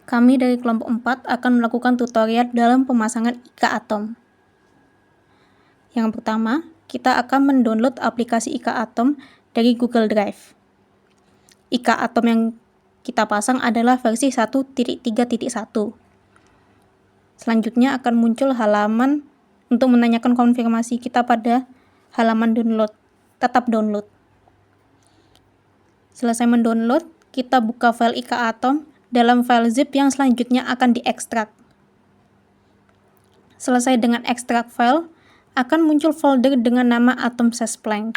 Kami dari kelompok 4 akan melakukan tutorial dalam pemasangan IKA Atom. Yang pertama, kita akan mendownload aplikasi IKA Atom dari Google Drive. IKA Atom yang kita pasang adalah versi 1.3.1. Selanjutnya akan muncul halaman untuk menanyakan konfirmasi kita pada halaman download. Tetap download. Selesai mendownload, kita buka file IKA Atom dalam file zip yang selanjutnya akan diekstrak. Selesai dengan ekstrak file, akan muncul folder dengan nama Atom/Blank.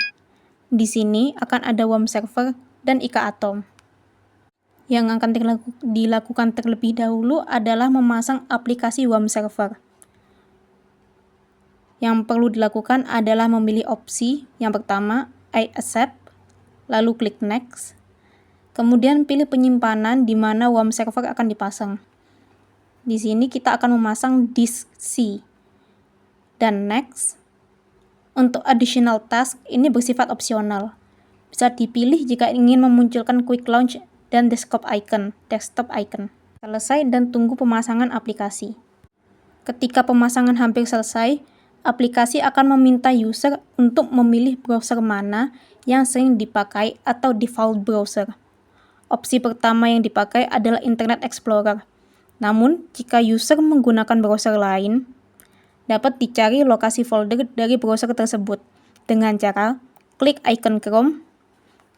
Di sini akan ada WAM server dan IKA Atom. Yang akan dilakukan terlebih dahulu adalah memasang aplikasi WAM server. Yang perlu dilakukan adalah memilih opsi yang pertama, I accept, lalu klik next. Kemudian pilih penyimpanan di mana WAM server akan dipasang. Di sini kita akan memasang disk C. Dan next. Untuk additional task, ini bersifat opsional. Bisa dipilih jika ingin memunculkan quick launch dan desktop icon. Selesai dan tunggu pemasangan aplikasi. Ketika pemasangan hampir selesai, aplikasi akan meminta user untuk memilih browser mana yang sering dipakai atau default browser. Opsi pertama yang dipakai adalah Internet Explorer. Namun, jika user menggunakan browser lain, dapat dicari lokasi folder dari browser tersebut dengan cara klik icon Chrome,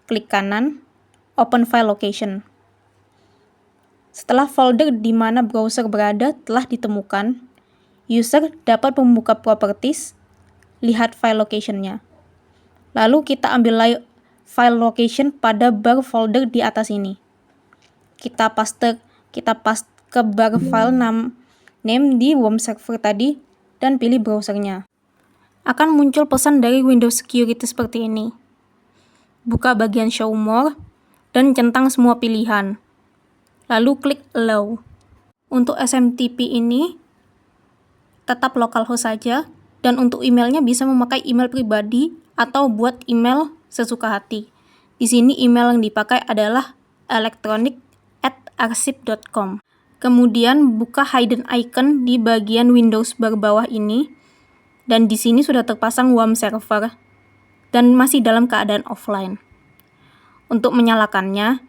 klik kanan, open file location. Setelah folder di mana browser berada telah ditemukan, user dapat membuka properties, lihat file location-nya. Lalu kita ambil file location pada bar folder di atas ini. Kita paste ke bar file name di WAM server tadi dan pilih browsernya. Akan muncul pesan dari Windows Security seperti ini. Buka bagian Show More dan centang semua pilihan. Lalu klik Allow. Untuk SMTP ini tetap localhost saja dan untuk emailnya bisa memakai email pribadi atau buat email sesuka hati. Di sini email yang dipakai adalah electronic@arsip.com. Kemudian buka hidden icon di bagian Windows bar bawah ini, dan di sini sudah terpasang WAM server dan masih dalam keadaan offline. Untuk menyalakannya,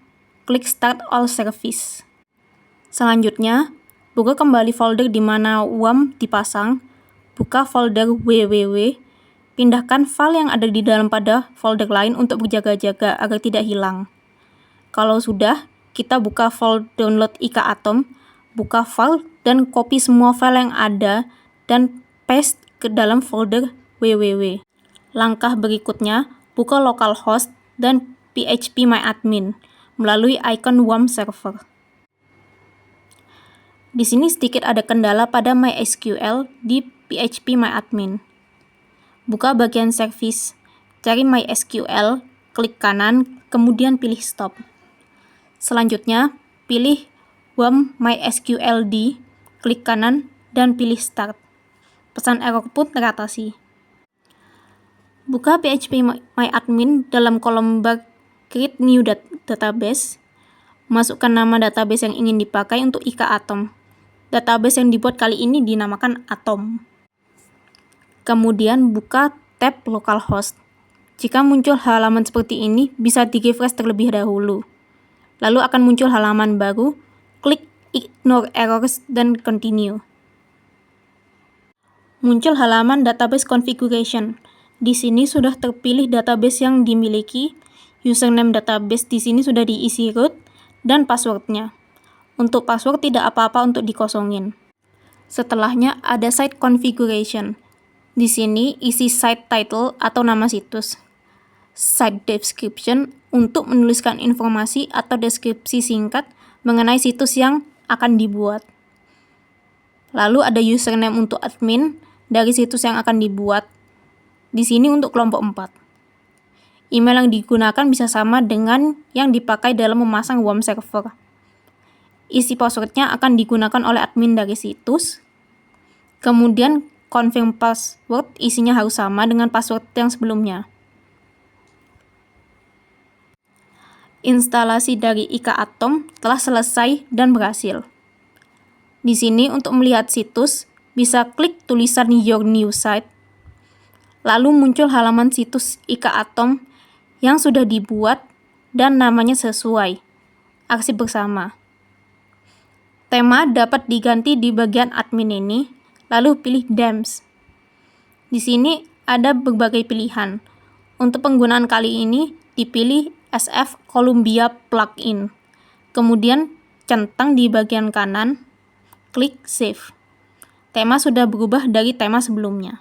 klik Start All Service. Selanjutnya, buka kembali folder di mana WAM dipasang, buka folder www. Pindahkan file yang ada di dalam pada folder lain untuk berjaga-jaga agar tidak hilang. Kalau sudah, kita buka file download IKA Atom, buka file dan copy semua file yang ada dan paste ke dalam folder www. Langkah berikutnya, buka localhost dan phpMyAdmin melalui icon WAM server. Di sini sedikit ada kendala pada MySQL di phpMyAdmin. Buka bagian service, cari MySQL, klik kanan, kemudian pilih stop. Selanjutnya, pilih WAM MySQLD, klik kanan, dan pilih start. Pesan error pun teratasi. Buka phpMyAdmin dalam kolom bar Create New Database. Masukkan nama database yang ingin dipakai untuk IKA Atom. Database yang dibuat kali ini dinamakan Atom. Kemudian buka tab localhost. Jika muncul halaman seperti ini, bisa di-refresh terlebih dahulu. Lalu akan muncul halaman baru, klik Ignore Errors dan Continue. Muncul halaman Database Configuration. Di sini sudah terpilih database yang dimiliki, username database di sini sudah diisi root, dan passwordnya. Untuk password tidak apa-apa untuk dikosongin. Setelahnya ada Site Configuration. Di sini isi site title atau nama situs. Site description untuk menuliskan informasi atau deskripsi singkat mengenai situs yang akan dibuat. Lalu ada username untuk admin dari situs yang akan dibuat. Di sini untuk kelompok 4. Email yang digunakan bisa sama dengan yang dipakai dalam memasang WAM server. Isi passwordnya akan digunakan oleh admin dari situs. Kemudian confirm password isinya harus sama dengan password yang sebelumnya. Instalasi dari IKA Atom telah selesai dan berhasil. Di sini untuk melihat situs, bisa klik tulisan Your New Site, lalu muncul halaman situs IKA Atom yang sudah dibuat dan namanya sesuai, arsip bersama. Tema dapat diganti di bagian admin ini, lalu pilih DAMS. Di sini ada berbagai pilihan. Untuk penggunaan kali ini, dipilih SF Columbia Plugin. Kemudian centang di bagian kanan, klik Save. Tema sudah berubah dari tema sebelumnya.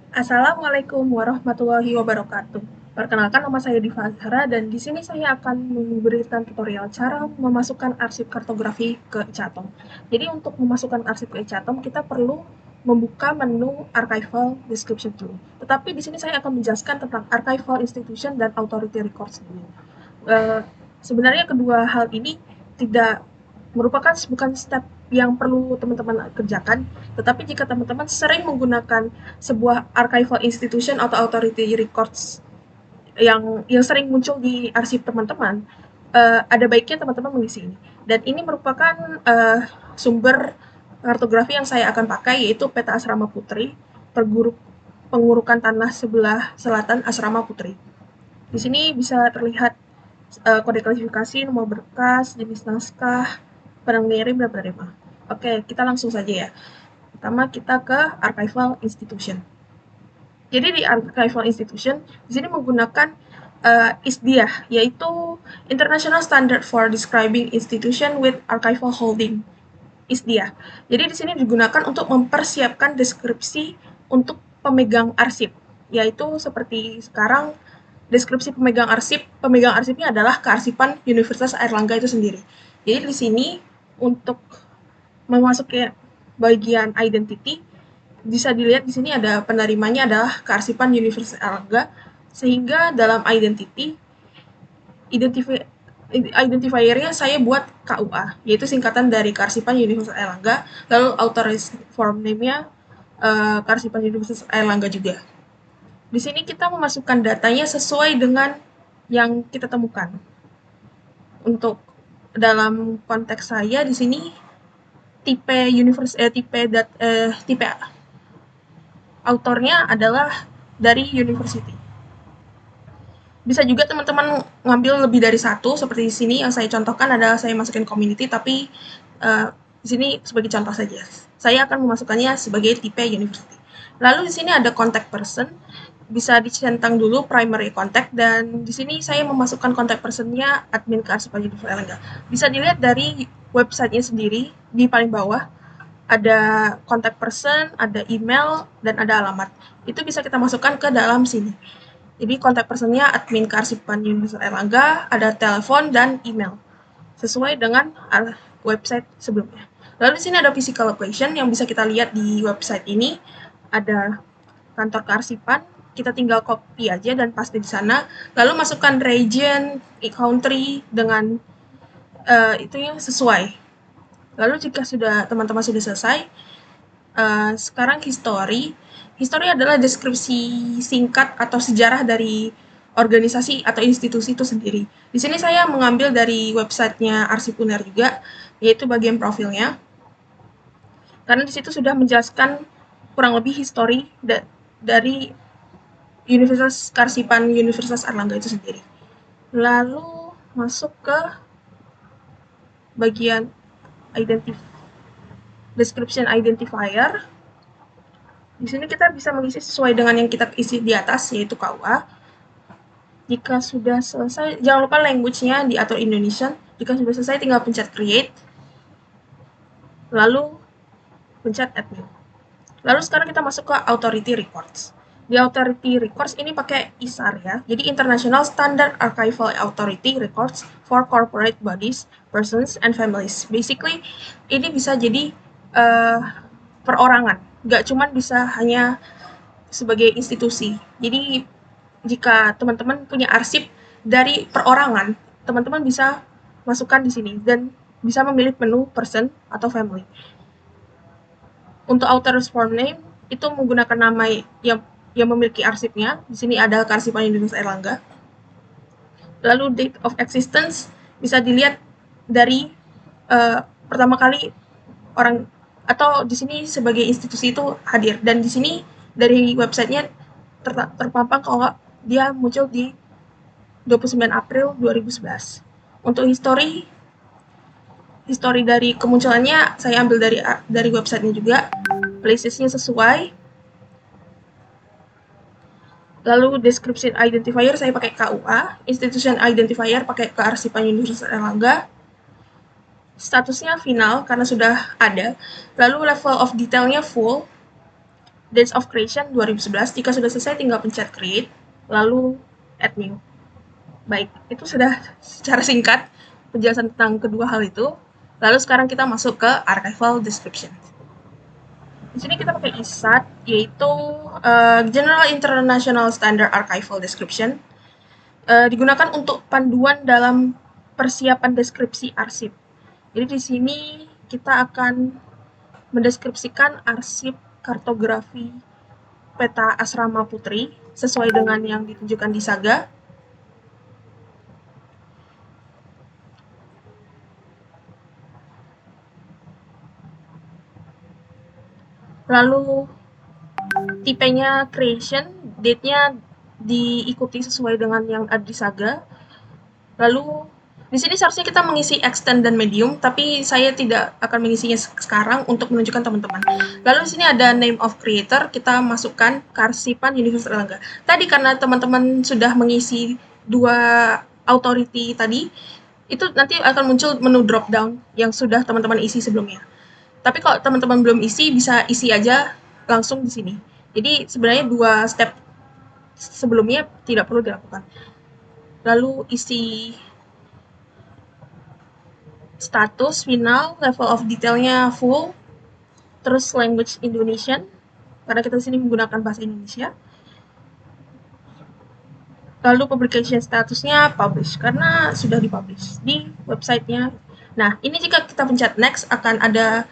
Assalamualaikum warahmatullahi wabarakatuh. Perkenalkan, nama saya Diva Azhara dan di sini saya akan memberikan tutorial cara memasukkan arsip kartografi ke ICA-Atom. Jadi untuk memasukkan arsip ke ICA-Atom kita perlu membuka menu Archival Description dulu. Tetapi di sini saya akan menjelaskan tentang Archival Institution dan Authority Records dulu. Sebenarnya kedua hal ini bukan step yang perlu teman-teman kerjakan, tetapi jika teman-teman sering menggunakan sebuah archival institution atau authority records yang sering muncul di arsip teman-teman, ada baiknya teman-teman mengisi ini. Dan ini merupakan sumber kartografi yang saya akan pakai, yaitu peta asrama Putri, pengurukan tanah sebelah selatan asrama Putri. Di sini bisa terlihat kode klasifikasi, nomor berkas, jenis naskah, pengirim, dan penerima. Oke, kita langsung saja ya. Pertama kita ke Archival Institution. Jadi di Archival Institution, di sini menggunakan ISDIA, yaitu International Standard for Describing Institution with Archival Holding, ISDIA. Jadi di sini digunakan untuk mempersiapkan deskripsi untuk pemegang arsip, yaitu seperti sekarang deskripsi pemegang arsipnya adalah Kearsipan Universitas Airlangga itu sendiri. Jadi di sini untuk memasuki bagian identity, bisa dilihat di sini ada penerimanya adalah Kearsipan Universitas Airlangga, sehingga dalam identity, identifiernya saya buat KUA, yaitu singkatan dari Kearsipan Universitas Airlangga, lalu authorized form name-nya Kearsipan Universitas Airlangga juga. Di sini kita memasukkan datanya sesuai dengan yang kita temukan. Untuk dalam konteks saya di sini tipe autornya adalah dari university. Bisa juga teman-teman ngambil lebih dari satu, seperti di sini yang saya contohkan adalah saya masukin community, tapi di sini sebagai contoh saja. Saya akan memasukkannya sebagai tipe university. Lalu di sini ada contact person, bisa dicentang dulu primary contact, dan di sini saya memasukkan contact personnya admin Kearsipan Universitas Airlangga. Bisa dilihat dari websitenya sendiri di paling bawah ada contact person, ada email, dan ada alamat. Itu bisa kita masukkan ke dalam sini. Jadi contact personnya admin Kearsipan Universitas Airlangga, ada telepon dan email sesuai dengan website sebelumnya. Lalu di sini ada physical location yang bisa kita lihat di website ini. Ada kantor kearsipan, kita tinggal copy aja dan paste di sana, lalu masukkan region, country dengan itu yang sesuai. Lalu jika teman-teman sudah selesai, sekarang history adalah deskripsi singkat atau sejarah dari organisasi atau institusi itu sendiri. Di sini saya mengambil dari websitenya Arsip UNER juga, yaitu bagian profilnya, karena di situ sudah menjelaskan kurang lebih history dari Universitas Kearsipan Universitas Airlangga itu sendiri. Lalu masuk ke bagian description identifier. Di sini kita bisa mengisi sesuai dengan yang kita isi di atas, yaitu KUA. Jika sudah selesai, jangan lupa language-nya diatur Indonesian. Jika sudah selesai, tinggal pencet create, lalu pencet admin. Lalu sekarang kita masuk ke authority records. Di authority records ini pakai ISAR ya, jadi International Standard Archival Authority Records for Corporate Bodies, Persons, and Families. Basically, ini bisa jadi perorangan, nggak cuma bisa hanya sebagai institusi. Jadi jika teman-teman punya arsip dari perorangan, teman-teman bisa masukkan di sini dan bisa memilih menu person atau family. Untuk authorized form name itu menggunakan nama yang memiliki arsipnya. Di sini ada Kearsipan Universitas Airlangga. Lalu date of existence bisa dilihat dari pertama kali orang atau di sini sebagai institusi itu hadir, dan di sini dari websitenya terpampang kalau dia muncul di 29 April 2011. Untuk histori dari kemunculannya saya ambil dari websitenya juga, placesnya sesuai. Lalu description identifier saya pakai KUA, institution identifier pakai Kearsipan Universitas Erlangga, statusnya final karena sudah ada, lalu level of detailnya full, dates of creation 2011, jika sudah selesai tinggal pencet create, lalu add new. Baik, itu sudah secara singkat penjelasan tentang kedua hal itu. Lalu sekarang kita masuk ke archival description. Di sini kita pakai ISAT, yaitu General International Standard Archival Description. Digunakan untuk panduan dalam persiapan deskripsi arsip. Jadi di sini kita akan mendeskripsikan arsip kartografi peta asrama putri sesuai dengan yang ditunjukkan di Saga. Lalu tipenya creation, date-nya diikuti sesuai dengan yang ada di Saga. Lalu di sini seharusnya kita mengisi extend dan medium, tapi saya tidak akan mengisinya sekarang untuk menunjukkan teman-teman. Lalu di sini ada name of creator, kita masukkan Kearsipan Universitas Erlangga. Tadi karena teman-teman sudah mengisi dua authority tadi, itu nanti akan muncul menu drop down yang sudah teman-teman isi sebelumnya. Tapi kalau teman-teman belum isi, bisa isi aja langsung di sini. Jadi sebenarnya dua step sebelumnya tidak perlu dilakukan. Lalu isi status final, level of detailnya full, terus language Indonesian, karena kita di sini menggunakan bahasa Indonesia. Lalu publication statusnya publish, karena sudah dipublish di websitenya. Nah, ini jika kita pencet next akan ada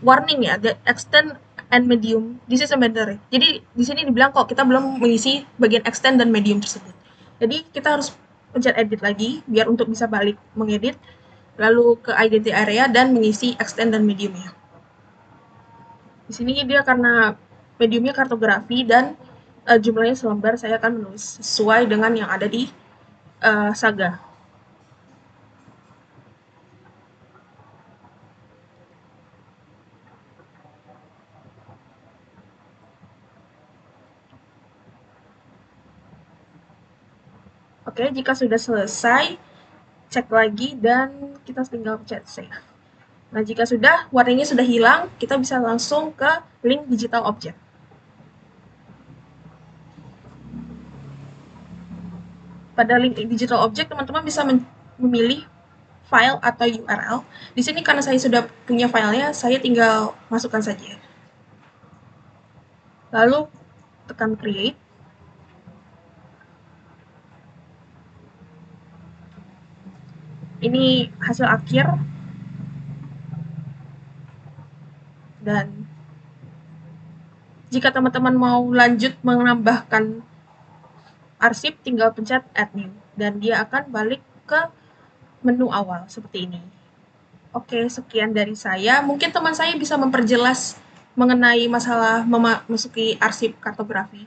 warning ya, the extend and medium, this is a mandatory. Jadi di sini dibilang kok kita belum mengisi bagian extend dan medium tersebut. Jadi kita harus pencet edit lagi biar untuk bisa balik mengedit, lalu ke identity area dan mengisi extend dan mediumnya. Di sini dia karena mediumnya kartografi dan jumlahnya selembar, saya akan menulis sesuai dengan yang ada di Saga. Oke, jika sudah selesai, cek lagi dan kita tinggal pencet save. Nah, jika sudah, warnanya sudah hilang, kita bisa langsung ke link digital object. Pada link digital object, teman-teman bisa memilih file atau URL. Di sini karena saya sudah punya filenya, saya tinggal masukkan saja. Lalu tekan create. Ini hasil akhir. Dan jika teman-teman mau lanjut menambahkan arsip, tinggal pencet add new. Dan dia akan balik ke menu awal seperti ini. Oke, sekian dari saya. Mungkin teman saya bisa memperjelas mengenai masalah memasuki arsip kartografi.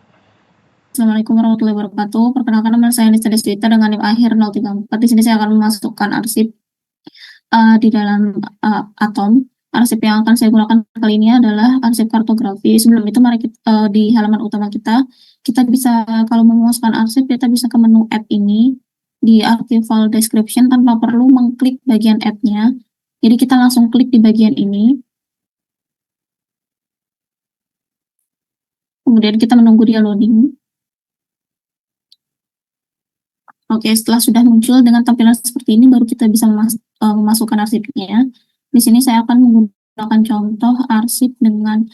Assalamualaikum warahmatullahi wabarakatuh. Perkenalkan, nama saya Nista Deswita dengan NIM akhir 034. Di sini saya akan memasukkan arsip di dalam Atom. Arsip yang akan saya gunakan kali ini adalah arsip kartografi. Sebelum itu, mari kita, di halaman utama kita bisa, kalau memasukkan arsip, kita bisa ke menu add ini, di archival description tanpa perlu mengklik bagian add-nya. Jadi kita langsung klik di bagian ini. Kemudian kita menunggu dia loading. Oke, setelah sudah muncul dengan tampilan seperti ini, baru kita bisa memasukkan arsipnya. Di sini saya akan menggunakan contoh arsip dengan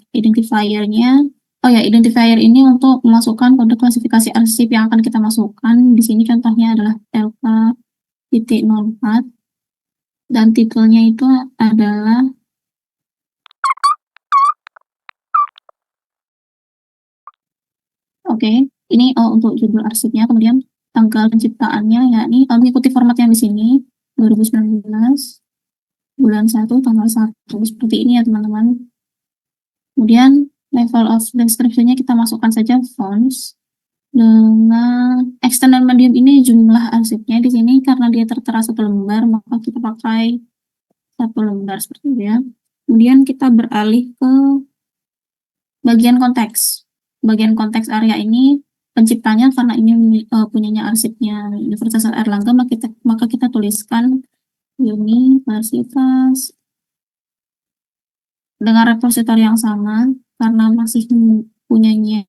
identifier-nya. Oh ya, identifier ini untuk memasukkan kode klasifikasi arsip yang akan kita masukkan. Di sini contohnya adalah LK.04 dan titelnya itu adalah Oke, ini untuk judul arsipnya, kemudian tanggal penciptaannya, yakni mengikuti format yang di sini 2019 bulan 1 tanggal 1 seperti ini ya teman-teman. Kemudian level of description-nya kita masukkan saja fonts. Dengan external medium ini jumlah arsipnya di sini karena dia tertera satu lembar, maka kita pakai satu lembar seperti itu ya. Kemudian kita beralih ke bagian konteks. Bagian konteks area ini penciptanya karena ini punyanya arsipnya Universitas Airlangga, maka kita tuliskan Universitas dengan repositori yang sama karena masih punyanya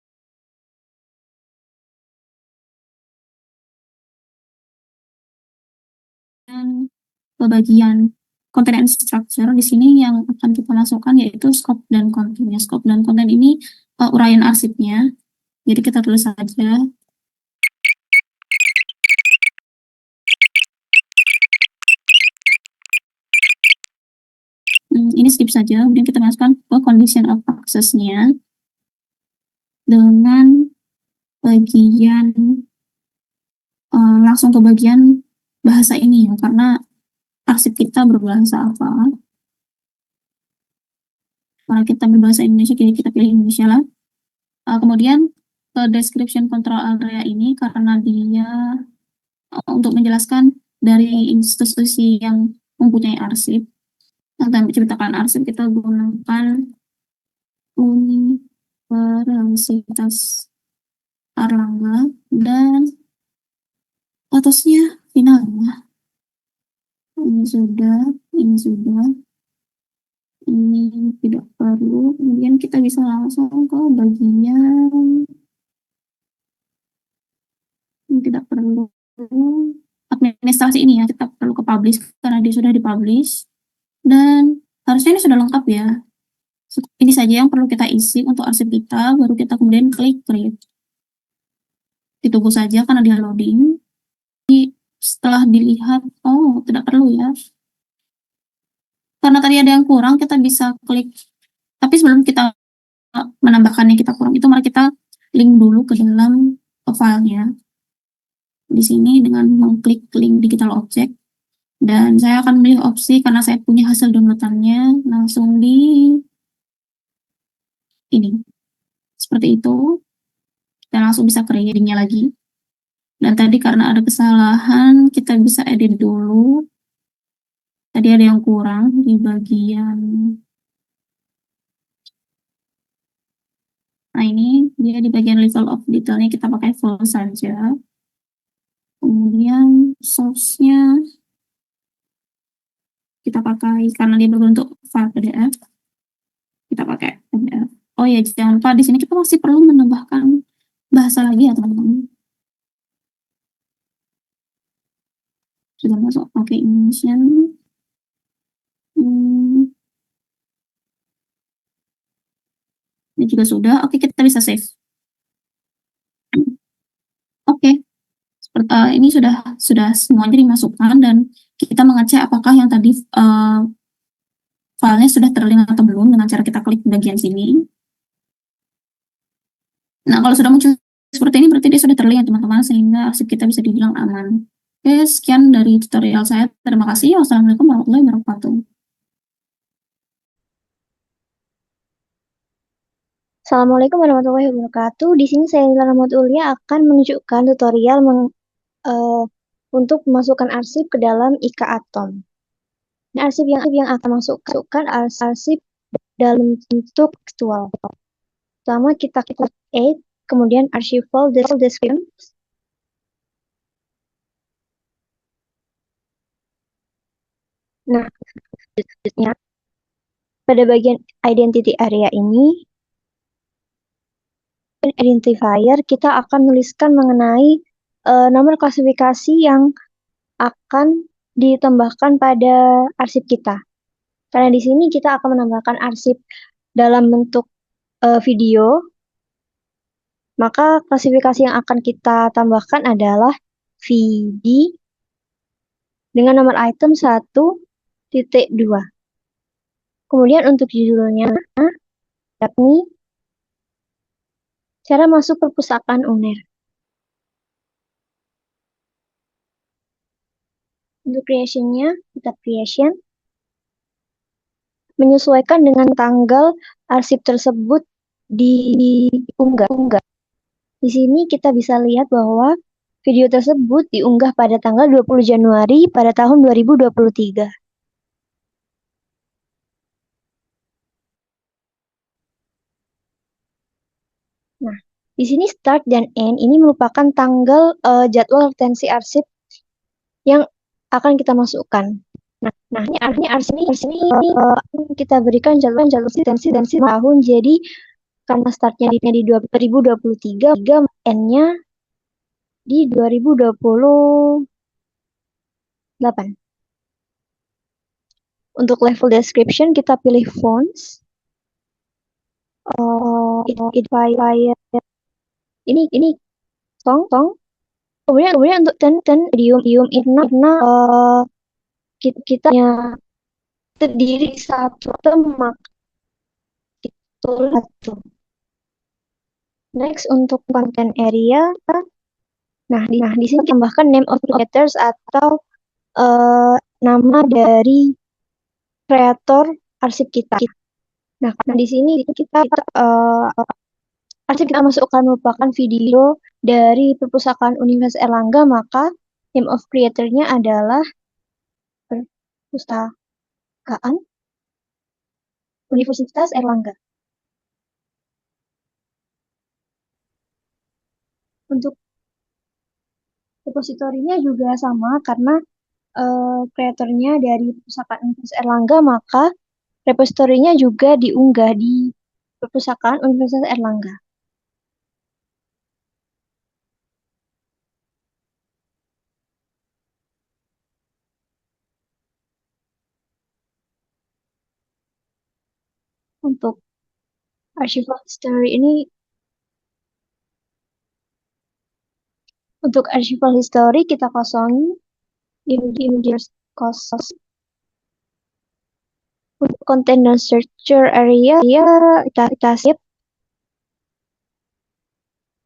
ke bagian content and structure. Di sini yang akan kita masukkan yaitu scope dan kontennya. Scope dan konten ini uraian arsipnya. Jadi kita tulis saja ini skip saja. Kemudian kita masukkan ke condition of access-nya dengan bagian langsung ke bagian bahasa ini ya, karena arsip kita berbahasa apa. Karena kita berbahasa Indonesia, jadi kita pilih Indonesia lah. Kemudian ke description control area ini karena dia untuk menjelaskan dari institusi yang mempunyai arsip atau menciptakan arsip, kita gunakan Universitas Airlangga dan atasnya final ya. Ini sudah ini tidak perlu. Kemudian kita bisa langsung ke bagian yang tidak perlu administrasi ini ya, kita perlu ke publish karena dia sudah dipublish dan harusnya ini sudah lengkap ya. Ini saja yang perlu kita isi untuk arsip kita, baru kita kemudian klik create. Ditunggu saja karena dia loading. Jadi setelah dilihat, oh tidak perlu ya. Karena tadi ada yang kurang, kita bisa klik. Tapi sebelum kita menambahkan yang kita kurang itu, mari kita link dulu ke dalam filenya. Di sini dengan mengklik link digital object. Dan saya akan memilih opsi karena saya punya hasil downloadannya langsung di ini. Seperti itu. Kita langsung bisa creating-nya lagi. Dan tadi karena ada kesalahan, kita bisa edit dulu. Tadi ada yang kurang di bagian. Nah ini dia di bagian level of detailnya kita pakai full saja. Kemudian source-nya kita pakai karena dia berbentuk file PDF. Kita pakai PDF. Oh ya, jangan lupa di sini kita masih perlu menambahkan bahasa lagi ya teman-teman. Sudah masuk pakai Indonesian. Ini juga sudah. Oke, kita bisa save. Oke. Ini sudah semuanya dimasukkan dan kita mengecek apakah yang tadi filenya sudah terlink atau belum dengan cara kita klik bagian sini. Nah, kalau sudah muncul seperti ini berarti dia sudah terlink ya teman-teman, sehingga arsip kita bisa dibilang aman. Oke, sekian dari tutorial saya. Terima kasih. Wassalamualaikum warahmatullahi wabarakatuh. Assalamualaikum warahmatullahi wabarakatuh. Di sini saya Nila Rahmat Ulia akan menunjukkan tutorial untuk memasukkan arsip ke dalam IK Atom. Nah, arsip yang akan masukkan arsip dalam bentuk tekstual. Pertama kita klik Add, kemudian Archival Description. Nah, selanjutnya pada bagian identity area ini, identifier kita akan menuliskan mengenai nomor klasifikasi yang akan ditambahkan pada arsip kita. Karena di sini kita akan menambahkan arsip dalam bentuk video, maka klasifikasi yang akan kita tambahkan adalah VD dengan nomor item 1.2. Kemudian untuk judulnya, yakni cara masuk perpustakaan UNER. Untuk creation-nya, kita creation, menyesuaikan dengan tanggal arsip tersebut diunggah. Di sini kita bisa lihat bahwa video tersebut diunggah pada tanggal 20 Januari pada tahun 2023. Nah, di sini start dan end ini merupakan tanggal jadwal retensi arsip yang akan kita masukkan. Nah, ini artinya arsip ini kita berikan jadwal retensi tahun. Jadi karena startnya di 2023, end-nya di 2028. Untuk level description kita pilih fonts. Ini song. Kemudian untuk medium karena kita terdiri satu temak itu satu. Next untuk content area, nah di sini tambahkan name of creators atau nama dari kreator arsip kita. Nah di sini kita arsip kita masukkan merupakan video dari Perpustakaan Universitas Erlangga, maka name of creator-nya adalah Perpustakaan Universitas Erlangga. Untuk repositorinya juga sama karena kreatornya dari Perpustakaan Universitas Erlangga, maka repositorinya juga diunggah di Perpustakaan Universitas Erlangga. Untuk archival history ini, untuk archival history kita kosongi images kosong. Untuk content dan searcher area kita save.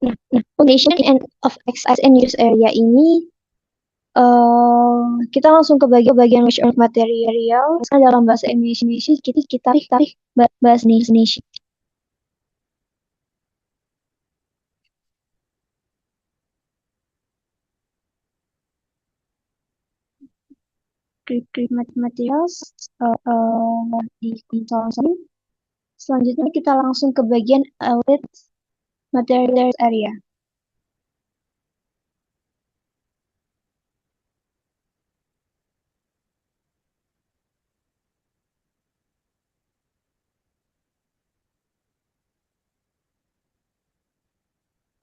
Nah, foundation and of access and use area ini kita langsung ke bagian material. Dalam bahasa Indonesia kita bahasa Indonesia. Create materials di konsol. Selanjutnya kita langsung ke bagian edit materials area.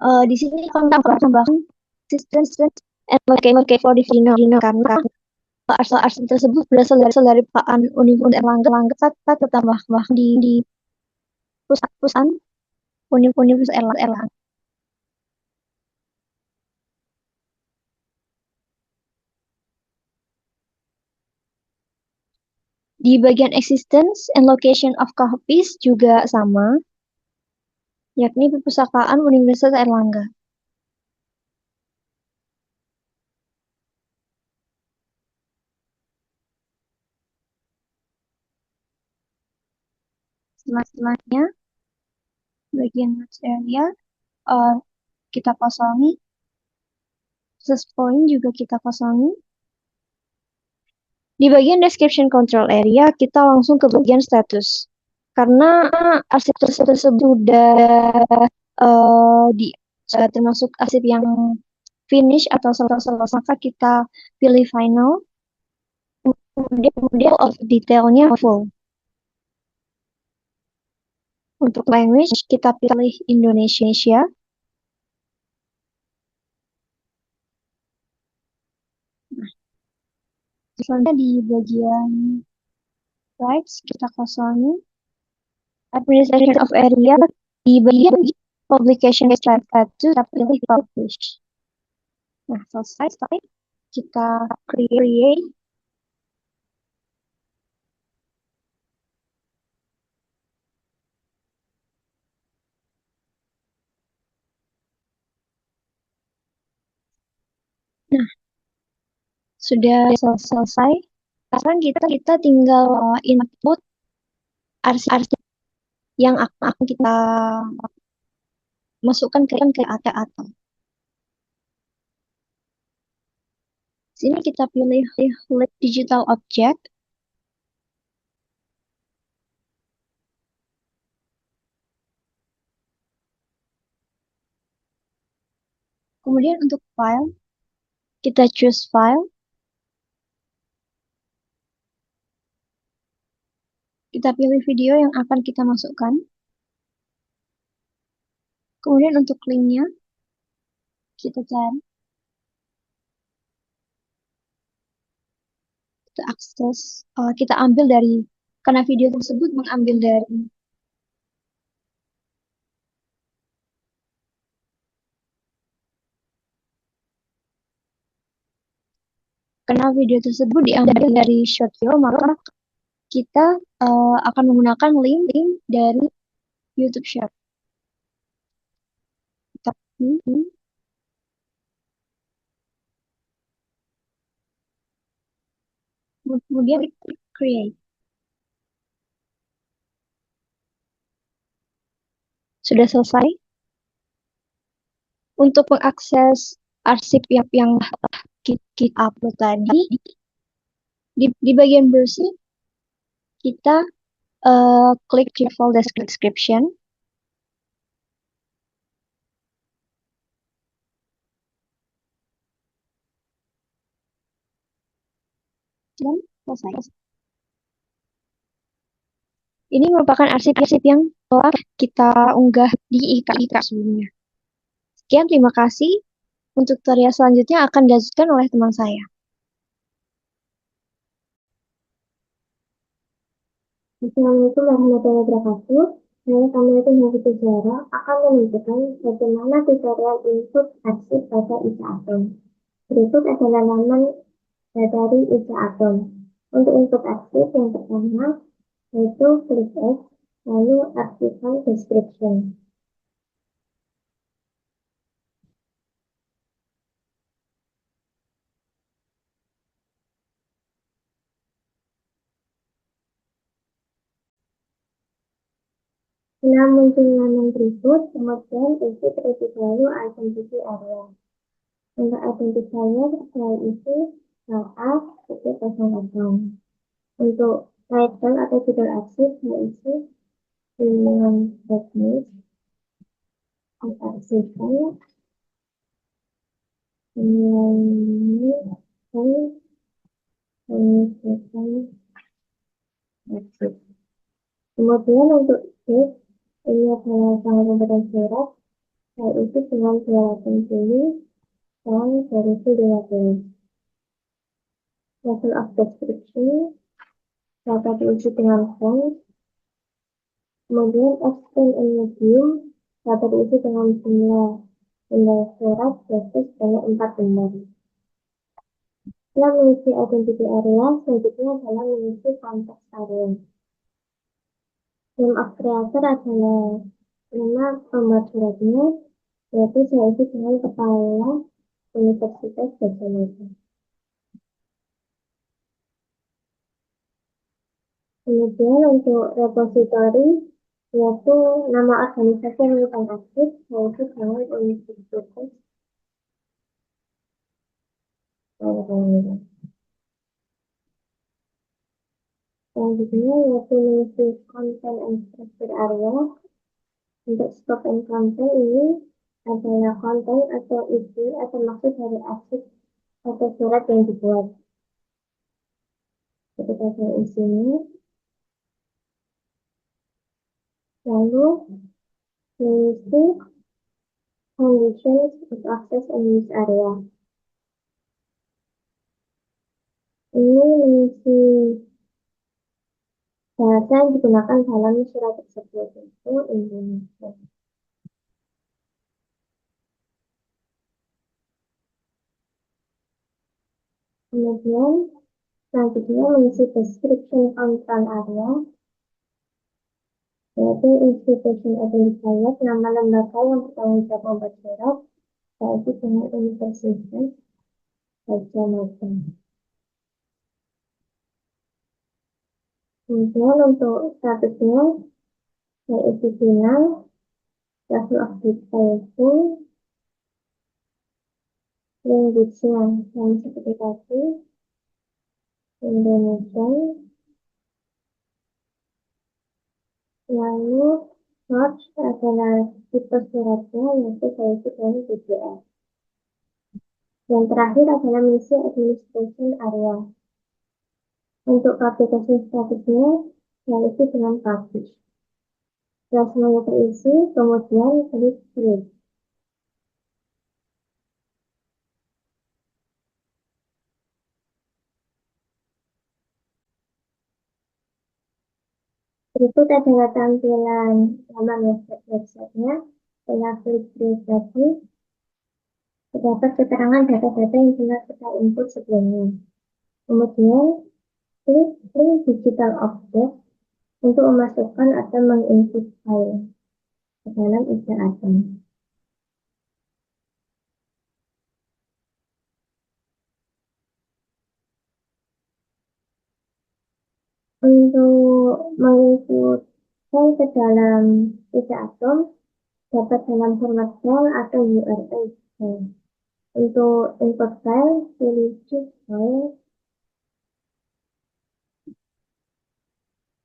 Di sini akan tambahkan assistance and locate for the final karena arsip tersebut berasal dari Perpustakaan Universitas Erlangga saat tertambah di perusahaan Universitas Erlangga. Di bagian existence and location of copies juga sama, yakni Perpustakaan Universitas Erlangga. Selanjutnya, bagian match area kita kosongi. Access point juga kita kosongi. Di bagian description control area, kita langsung ke bagian status. Karena arsip tersebut sudah termasuk arsip yang finish atau selesai, maka kita pilih final. Kemudian of detailnya full. Untuk language, kita pilih Indonesia. Selanjutnya di bagian rights, kita kosongi. Administration of area, di bagian publication status, kita pilih publish. Nah, selesai. Kita create. Nah, sudah selesai. Sekarang kita tinggal input arsip yang akan kita masukkan ke atom. Sini kita pilih digital object. Kemudian untuk file, kita choose file. Kita pilih video yang akan kita masukkan. Kemudian untuk linknya, kita cari. Kita akses, kita ambil dari, karena video tersebut mengambil dari karena video tersebut diambil dari Shortio, maka kita akan menggunakan link dari YouTube Short. Kita kemudian klik create. Sudah selesai. Untuk mengakses arsip yang kita upload tadi, di bagian bersih, kita klik default description. Dan selesai. Ini merupakan arsip-arsip yang telah kita unggah di IKA sebelumnya. Sekian, terima kasih. Untuk tutorial selanjutnya akan dilanjutkan oleh teman saya. Assalamualaikum warahmatullahi wabarakatuh. Saya Kamalatin Hafizul Zahra akan menunjukkan bagaimana tutorial input arsip pada ICA Atom. Berikut adalah laman dari ICA Atom. Untuk input arsip yang pertama yaitu klik X, lalu artikel description. Setelah muncul laman berikut, kemudian isi terlebih dahulu identity area. Untuk identifier, saya isi file A, titik 00. Untuk title atau judul arsip, saya isi pilihan teknis, arsipan, ini, arsip. Kemudian untuk shift, ini adalah tanggal pemberian surat, saya isi dengan 280 dan 2012. Level of description dapat diisi dengan font. Kemudian extend and medium dapat diisi dengan jumlah surat versus sebanyak 4 lembar. Setelah mengisi identity area, selanjutnya adalah mengisi konteks area. Name of creator adalah nama pembuat suratnya, yaitu saya isi dengan kepala Universitas Gadjah Mada. Kemudian untuk repositori, yaitu nama organisasi yang menyimpan arsip, yaitu dengan Universitas selanjutnya yaitu mengisi content and structure area. Untuk scope and content ini adalah konten atau isi atau maksud dari arsip atau surat yang dibuat. Ketika saya isinya, lalu mengisi conditions of access and use area. Ini mengisi bahasa yang digunakan dalam surat tersebut, yaitu Indonesia. Kemudian selanjutnya mengisi description content area, yaitu institution identifier, nama lembaga yang bertanggung jawab membuat surat, yaitu dengan Universitas Gadjah Mada. Kemudian untuk statusnya yaitu final, level of detail full, language-nya sama seperti tadi, Indonesia, lalu source adalah tipe suratnya yaitu versi dari PDF. Yang terakhir adalah misi administration area. Untuk aplikasi statusnya yaitu dengan publish. Setelah semuanya terisi, kemudian klik create. Berikut adalah tampilan laman website-nya. Setelah klik create tadi, terdapat keterangan data-data yang telah kita input sebelumnya. Kemudian, klik link digital object untuk memasukkan atau menginput file ke dalam Excel Atom. Untuk menginput file ke dalam Excel Atom dapat dalam format file atau URL file. Untuk import file, pilih choose file,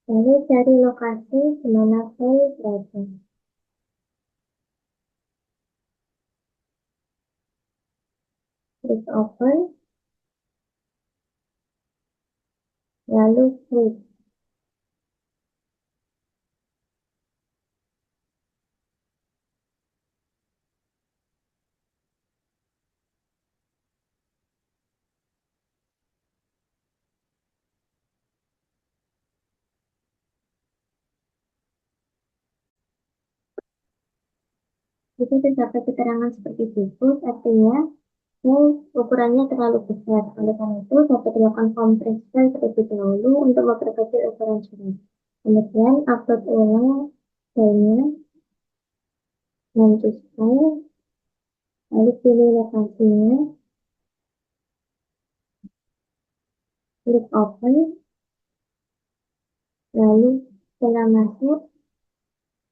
lalu cari lokasi di mana file berada. Klik open, lalu klik. Jika terdapat keterangan seperti default, artinya ukurannya terlalu besar. Oleh karena itu, dapat dilakukan kompresi terlebih dahulu untuk memperkecil ukuran surat. Kemudian, upload ulang filenya, choose file, lalu pilih lokasinya, klik open, lalu setelah masuk,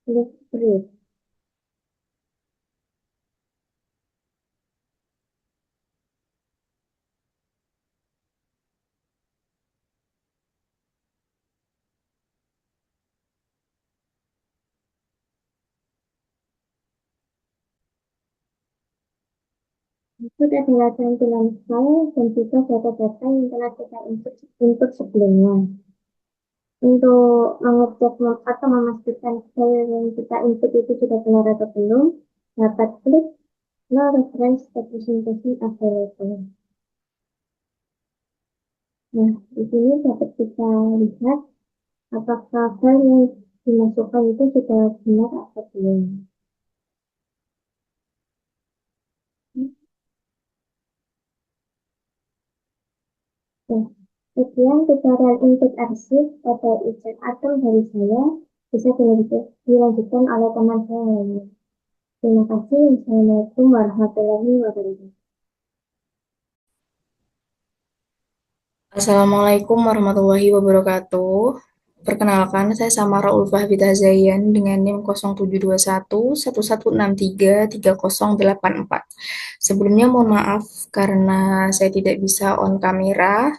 klik create. Berikut adalah tampilan file dan juga data-data yang telah kita input sebelumnya. Untuk mengecek atau memastikan file yang kita input itu sudah benar atau belum, dapat klik no reference representation available. Nah, di sini dapat kita lihat apakah file yang dimasukkan itu sudah benar atau belum. Nah, sekian tutorial input arsip pada Excel Atom dari saya. Bisa dilanjutkan oleh teman saya lainnya. Terima kasih. Wassalamualaikum warahmatullahi wabarakatuh. Assalamualaikum warahmatullahi wabarakatuh. Perkenalkan, saya Samara Ulfah Zayan dengan NIM 0721 1163 30884. Sebelumnya mohon maaf karena saya tidak bisa on kamera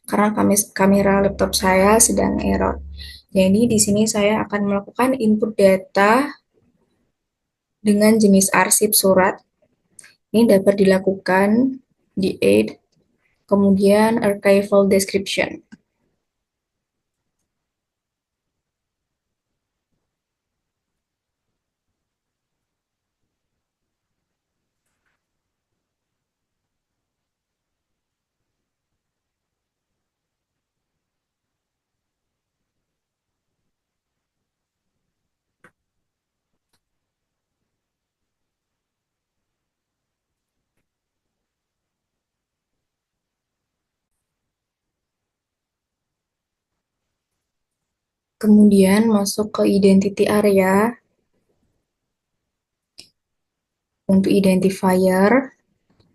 karena kamera laptop saya sedang error. Jadi di sini saya akan melakukan input data dengan jenis arsip surat. Ini dapat dilakukan di add, kemudian archival description. Kemudian masuk ke identity area. Untuk identifier,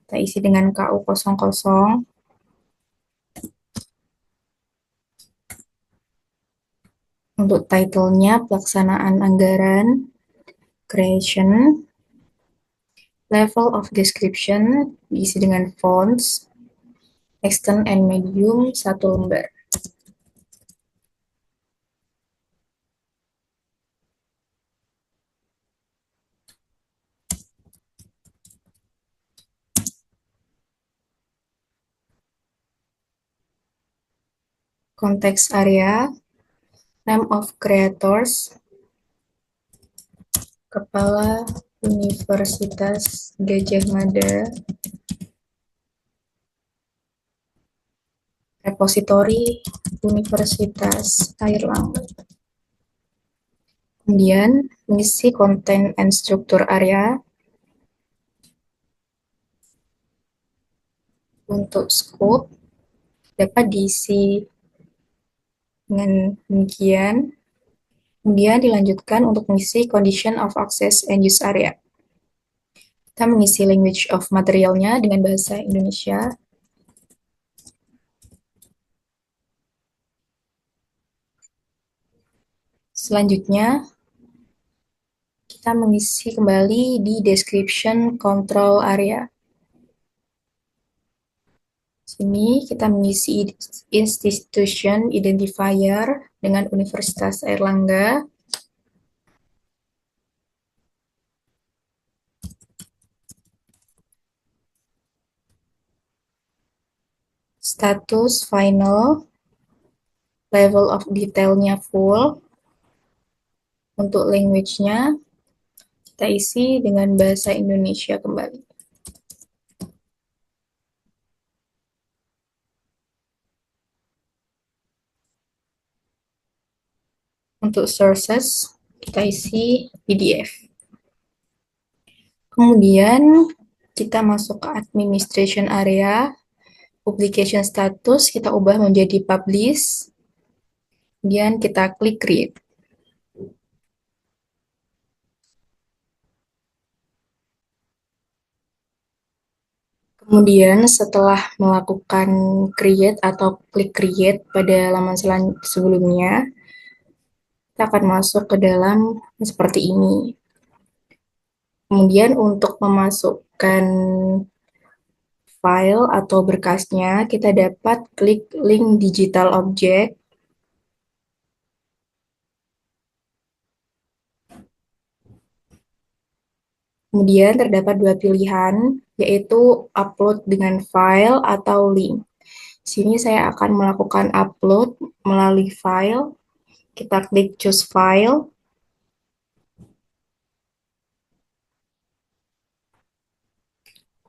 kita isi dengan KU00. Untuk title-nya pelaksanaan anggaran, creation, level of description diisi dengan fonts, extent and medium 1 lembar. Konteks area, name of creators, Kepala Universitas Gadjah Mada, repositori Universitas Airlangga. Kemudian mengisi konten and struktur area. Untuk scope dapat diisi dengan demikian. Kemudian dilanjutkan untuk mengisi condition of access and use area. Kita mengisi language of materialnya dengan bahasa Indonesia. Selanjutnya, kita mengisi kembali di description control area. Sini kita mengisi institution identifier dengan Universitas Airlangga. Status final, level of detailnya full. Untuk language-nya, kita isi dengan bahasa Indonesia kembali. Untuk sources, kita isi PDF. Kemudian, kita masuk ke administration area, publication status, kita ubah menjadi publish, kemudian kita klik create. Kemudian setelah melakukan create atau klik create pada halaman sebelumnya, kita akan masuk ke dalam seperti ini. Kemudian untuk memasukkan file atau berkasnya, kita dapat klik link digital object. Kemudian terdapat dua pilihan, yaitu upload dengan file atau link. Sini saya akan melakukan upload melalui file. Kita klik choose file.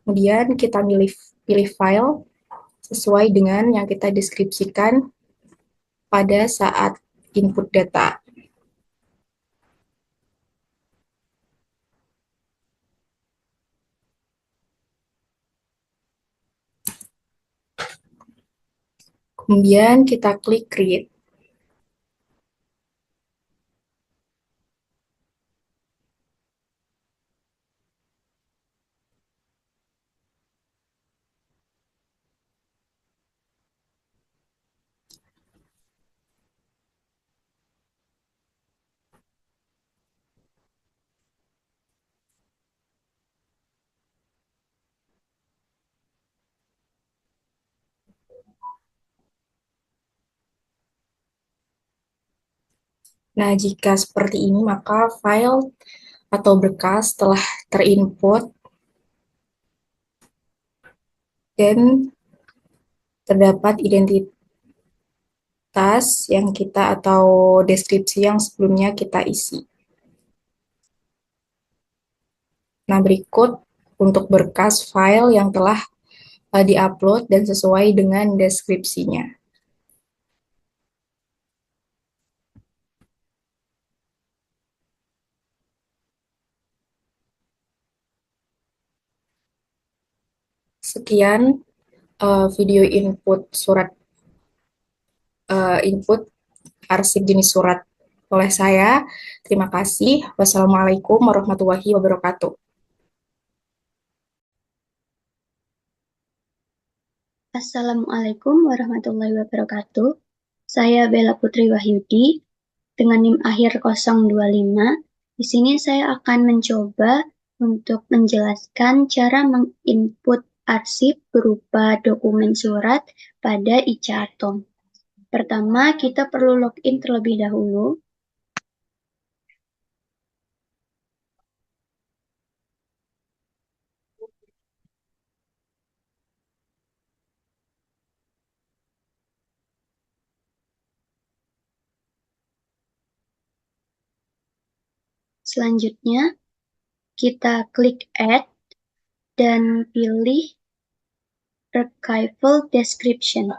Kemudian kita pilih file sesuai dengan yang kita deskripsikan pada saat input data. Kemudian kita klik create. Nah, jika seperti ini, maka file atau berkas telah terinput dan terdapat identitas yang kita atau deskripsi yang sebelumnya kita isi. Nah, berikut untuk berkas file yang telah diupload dan sesuai dengan deskripsinya. Sekian video input arsip jenis surat oleh saya. Terima kasih. Wassalamualaikum warahmatullahi wabarakatuh. Assalamualaikum warahmatullahi wabarakatuh. Saya Bella Putri Wahyudi. dengan NIM akhir 025. Di sini saya akan mencoba untuk menjelaskan cara menginput arsip berupa dokumen surat pada ICA Atom. Pertama, kita perlu login terlebih dahulu. Selanjutnya, kita klik Add dan pilih Archival Description.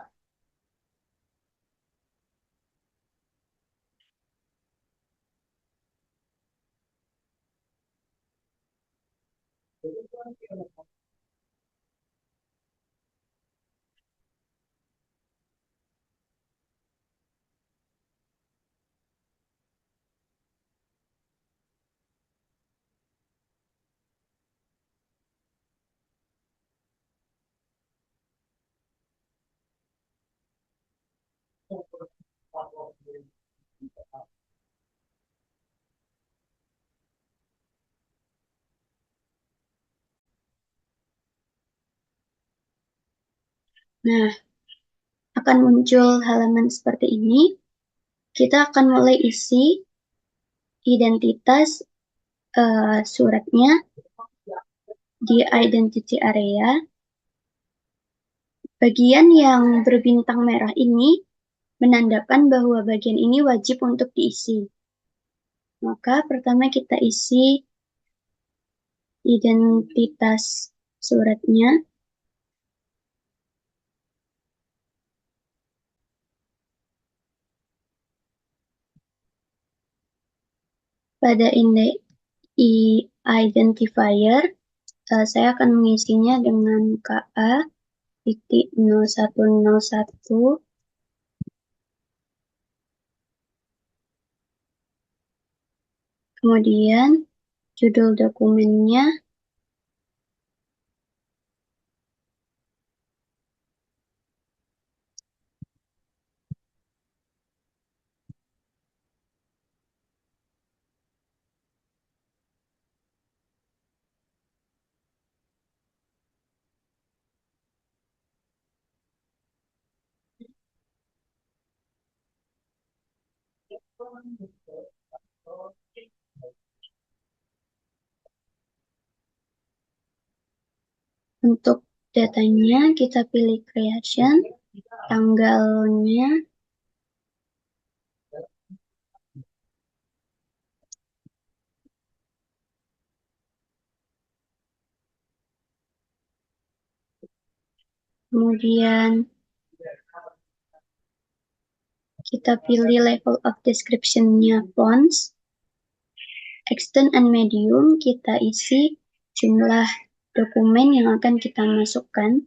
Nah, akan muncul halaman seperti ini. Kita akan mulai isi identitas suratnya di identity area. Bagian yang berbintang merah ini menandakan bahwa bagian ini wajib untuk diisi. Maka pertama kita isi identitas suratnya. Pada identifier, saya akan mengisinya dengan KA.0101. Kemudian judul dokumennya untuk datanya kita pilih creation, tanggalnya kemudian kita pilih level of description-nya fonts, extend and medium, kita isi jumlah dokumen yang akan kita masukkan.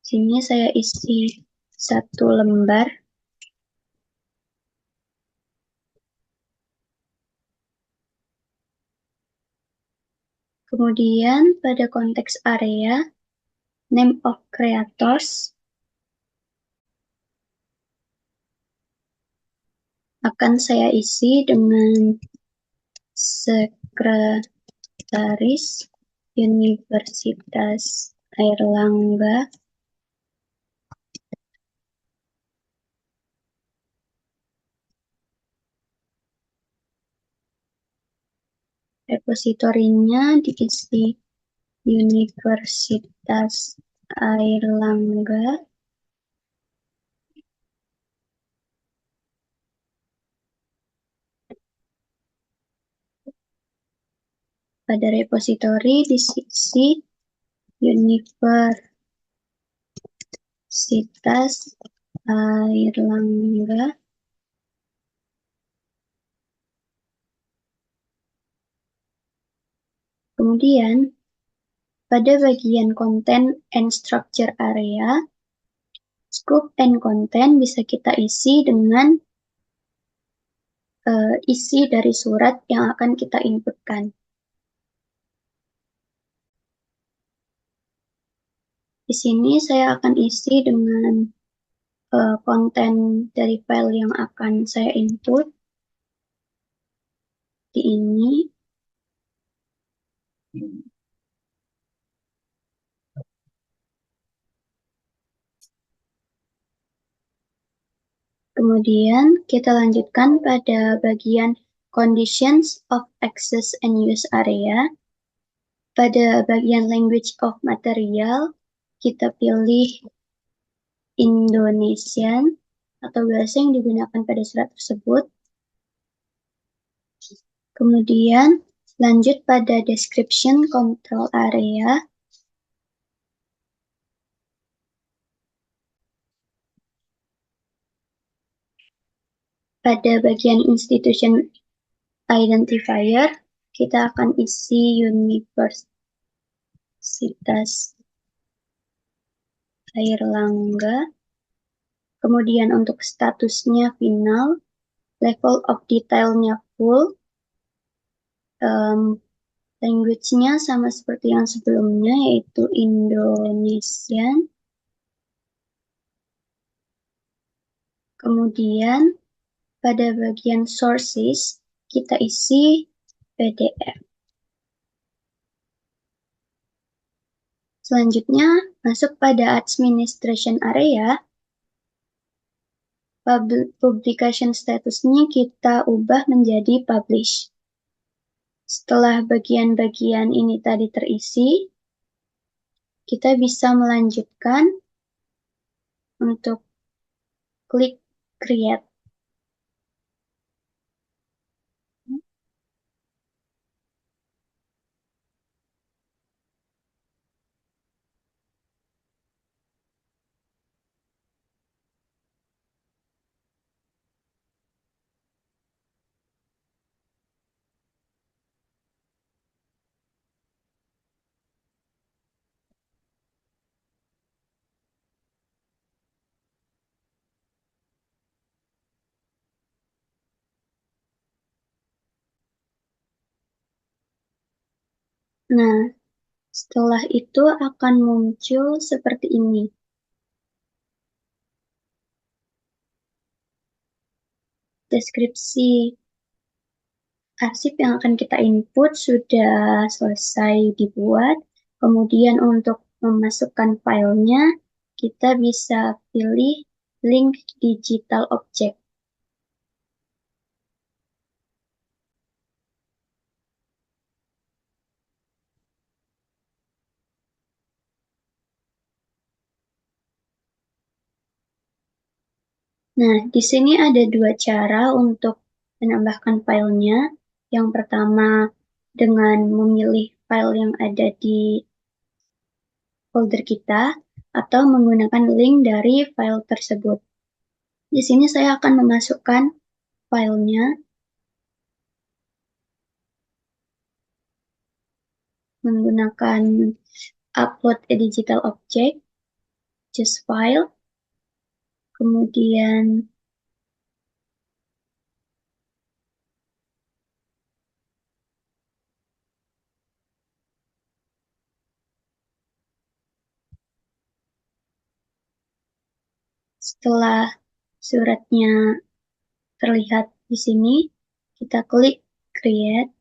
Sini saya isi 1 lembar. Kemudian pada konteks area, name of creators akan saya isi dengan Sekretaris Universitas Airlangga. Repositorinya diisi Universitas Airlangga. Pada repositori diisi Universitas Airlangga. Kemudian pada bagian content and structure area, scope and content bisa kita isi dengan isi dari surat yang akan kita inputkan. Di sini saya akan isi dengan konten dari file yang akan saya input di ini. Kemudian kita lanjutkan pada bagian Conditions of Access and Use Area. Pada bagian Language of Material, kita pilih Indonesian atau bahasa yang digunakan pada surat tersebut. Kemudian lanjut pada Description Control Area. Pada bagian Institution Identifier, kita akan isi Universitas Airlangga. Kemudian untuk statusnya final, level of detailnya full, language-nya sama seperti yang sebelumnya, yaitu Indonesian. Kemudian pada bagian sources, kita isi PDF. Selanjutnya, masuk pada administration area. Publication statusnya kita ubah menjadi publish. Setelah bagian-bagian ini tadi terisi, kita bisa melanjutkan untuk klik create. Nah, setelah itu akan muncul seperti ini. Deskripsi arsip yang akan kita input sudah selesai dibuat. Kemudian untuk memasukkan filenya, kita bisa pilih link digital object. Nah, di sini ada dua cara untuk menambahkan filenya. Yang pertama, dengan memilih file yang ada di folder kita, atau menggunakan link dari file tersebut. Di sini saya akan memasukkan filenya menggunakan upload a digital object, choose file, kemudian setelah suratnya terlihat di sini, kita klik create.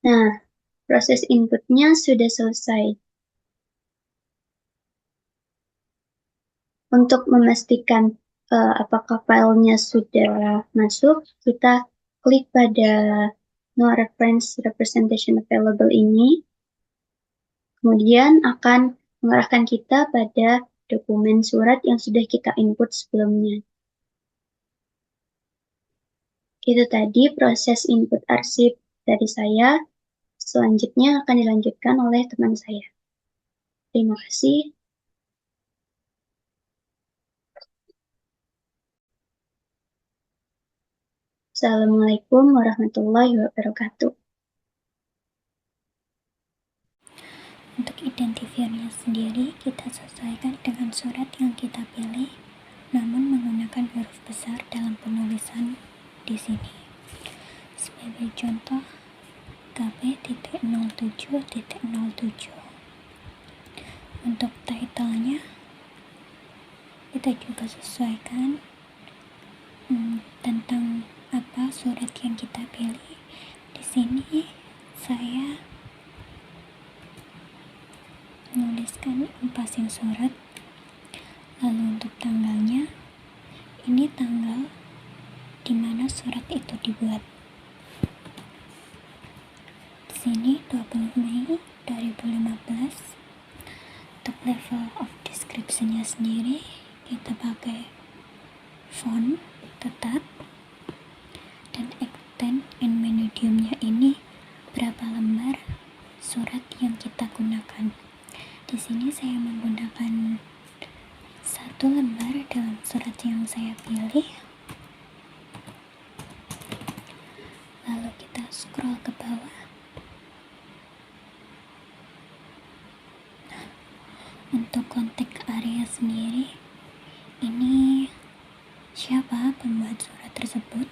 Nah, proses inputnya sudah selesai. Untuk memastikan apakah filenya sudah masuk, kita klik pada No Reference Representation Available ini. Kemudian akan mengarahkan kita pada dokumen surat yang sudah kita input sebelumnya. Itu tadi proses input arsip dari saya. Selanjutnya akan dilanjutkan oleh teman saya. Terima kasih. Assalamualaikum warahmatullahi wabarakatuh. Untuk identifiernya sendiri, kita sesuaikan dengan surat yang kita pilih, namun menggunakan huruf besar dalam penulisan contoh KB.07.07. Untuk title-nya kita juga sesuaikan tentang apa surat yang kita pilih. Di sini saya menuliskan passing surat. Lalu untuk tanggalnya, ini tanggal di mana surat itu dibuat. Di sini 20 Mei 2015. Untuk level of description-nya sendiri, kita pakai font tetap, dan extent and medium-nya ini berapa lembar surat yang kita gunakan. Di sini saya menggunakan 1 lembar dalam surat yang saya pilih. Lalu kita scroll ke bawah. Untuk kontak area sendiri, ini siapa pembuat surat tersebut.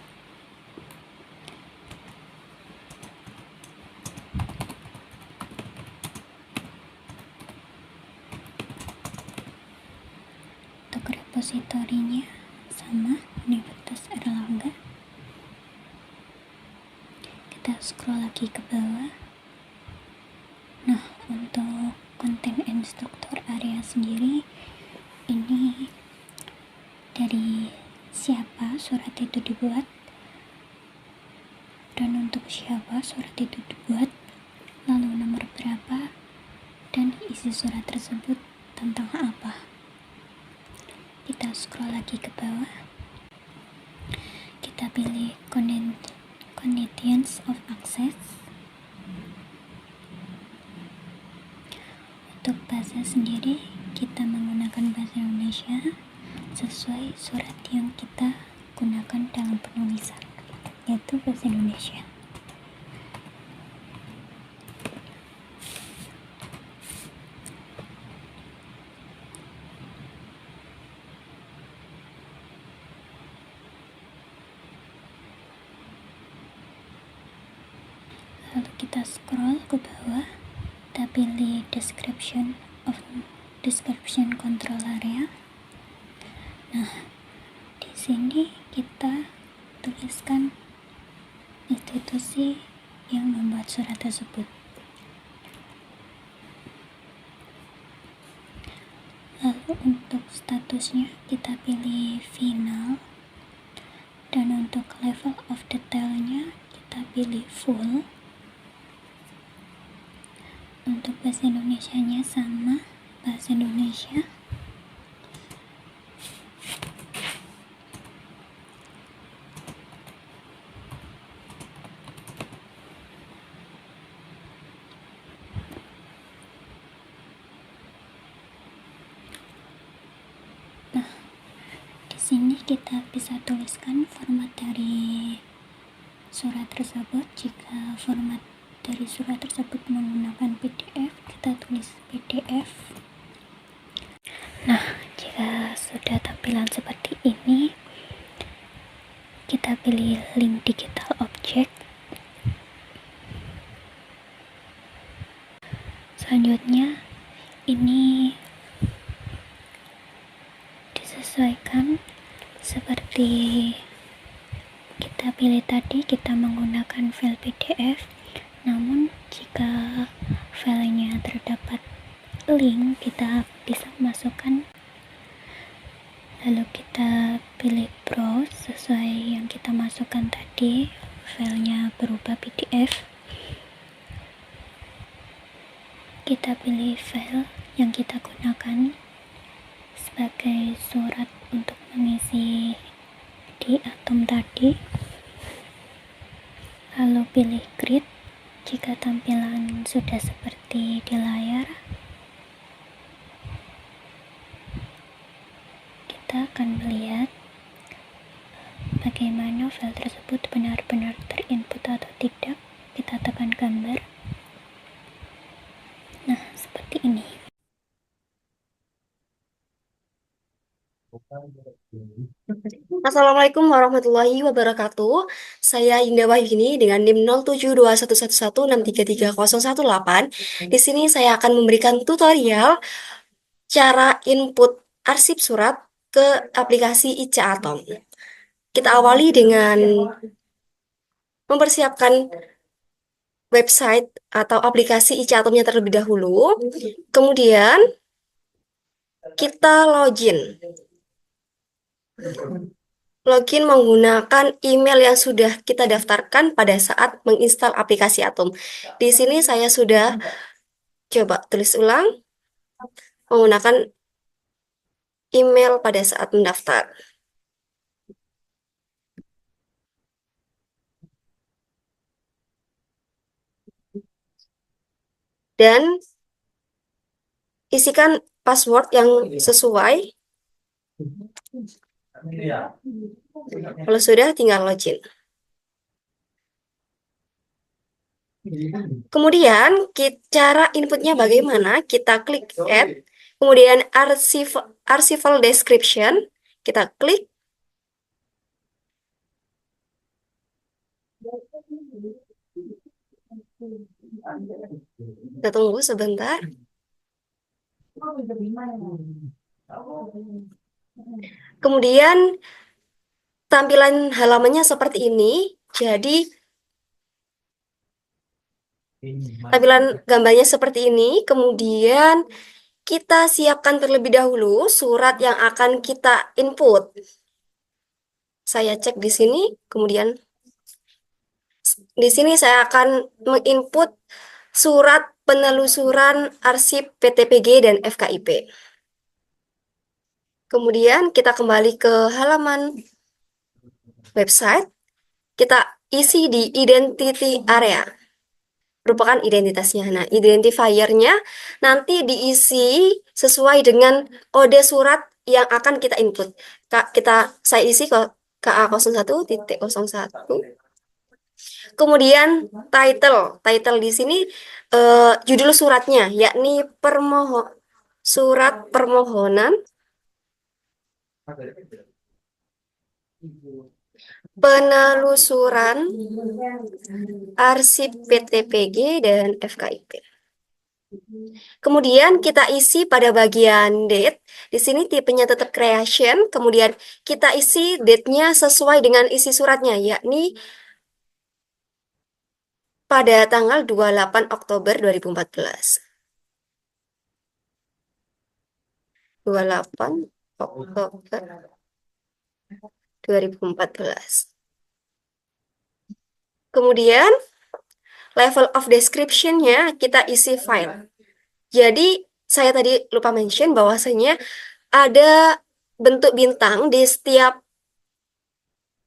Untuk repositorinya sama, Universitas Erlangga. Kita scroll lagi ke bawah. Nah, untuk konten instruktur area sendiri, ini dari siapa surat itu dibuat, dan untuk siapa surat itu dibuat, lalu nomor berapa, dan isi surat tersebut tentang apa. Kita scroll lagi ke bawah. Kita pilih conditions of access. Untuk bahasa sendiri, kita menggunakan bahasa Indonesia sesuai surat yang kita gunakan dalam penulisan, yaitu bahasa Indonesia. Lalu kita scroll ke bawah, kita pilih description control area. Nah, di sini kita tuliskan institusi yang membuat surat tersebut. Lalu untuk statusnya kita pilih final, dan untuk level of detailnya kita pilih full. Untuk bahasa Indonesianya sama, bahasa Indonesia. Nah, di sini kita bisa tuliskan format dari surat tersebut. Jika format dari surat tersebut menggunakan PDF, kita tulis PDF. Nah, jika sudah tampilan seperti ini, kita pilih link digital object. Selanjutnya, ini disesuaikan seperti kita pilih tadi. Kita menggunakan file PDF. Namun jika filenya terdapat link, kita bisa masukkan. Lalu kita pilih browse sesuai yang kita masukkan tadi, filenya berupa PDF. Kita pilih file yang kita gunakan sebagai surat untuk mengisi di atom tadi. Lalu pilih grid. Jika tampilan sudah seperti di layar, kita akan melihat bagaimana file tersebut benar-benar terinput atau tidak. Kita tekan gambar. Nah, seperti ini. Assalamualaikum warahmatullahi wabarakatuh. Saya Indah Wahyuni dengan NIM 072111633018. Di sini saya akan memberikan tutorial cara input arsip surat ke aplikasi ICA Atom. Kita awali dengan mempersiapkan website atau aplikasi ICA Atomnya terlebih dahulu. Kemudian kita login. Login menggunakan email yang sudah kita daftarkan pada saat menginstal aplikasi Atom. Di sini saya sudah coba tulis ulang menggunakan email pada saat mendaftar. Dan isikan password yang sesuai. Kalau sudah, tinggal login. Kemudian, cara inputnya bagaimana? Kita klik Add, kemudian Archival Description, kita klik. Kita tunggu sebentar. Kemudian, tampilan halamannya seperti ini. Jadi, tampilan gambarnya seperti ini. Kemudian, kita siapkan terlebih dahulu surat yang akan kita input. Saya cek di sini, kemudian di sini saya akan menginput surat penelusuran arsip PTPG dan FKIP. Kemudian kita kembali ke halaman website, kita isi di identity area, merupakan identitasnya. Nah, identifiernya nanti diisi sesuai dengan kode surat yang akan kita input. Saya isi ke KA01.01. Kemudian title di sini judul suratnya, yakni surat permohonan penelusuran arsip PTPG dan FKIP. Kemudian kita isi pada bagian date. Di sini tipenya tetap creation. Kemudian kita isi date-nya sesuai dengan isi suratnya, yakni pada tanggal 28 Oktober 2014. 28 Oktober 2014. Kemudian level of description-nya kita isi file. Jadi saya tadi lupa mention bahwasanya ada bentuk bintang di setiap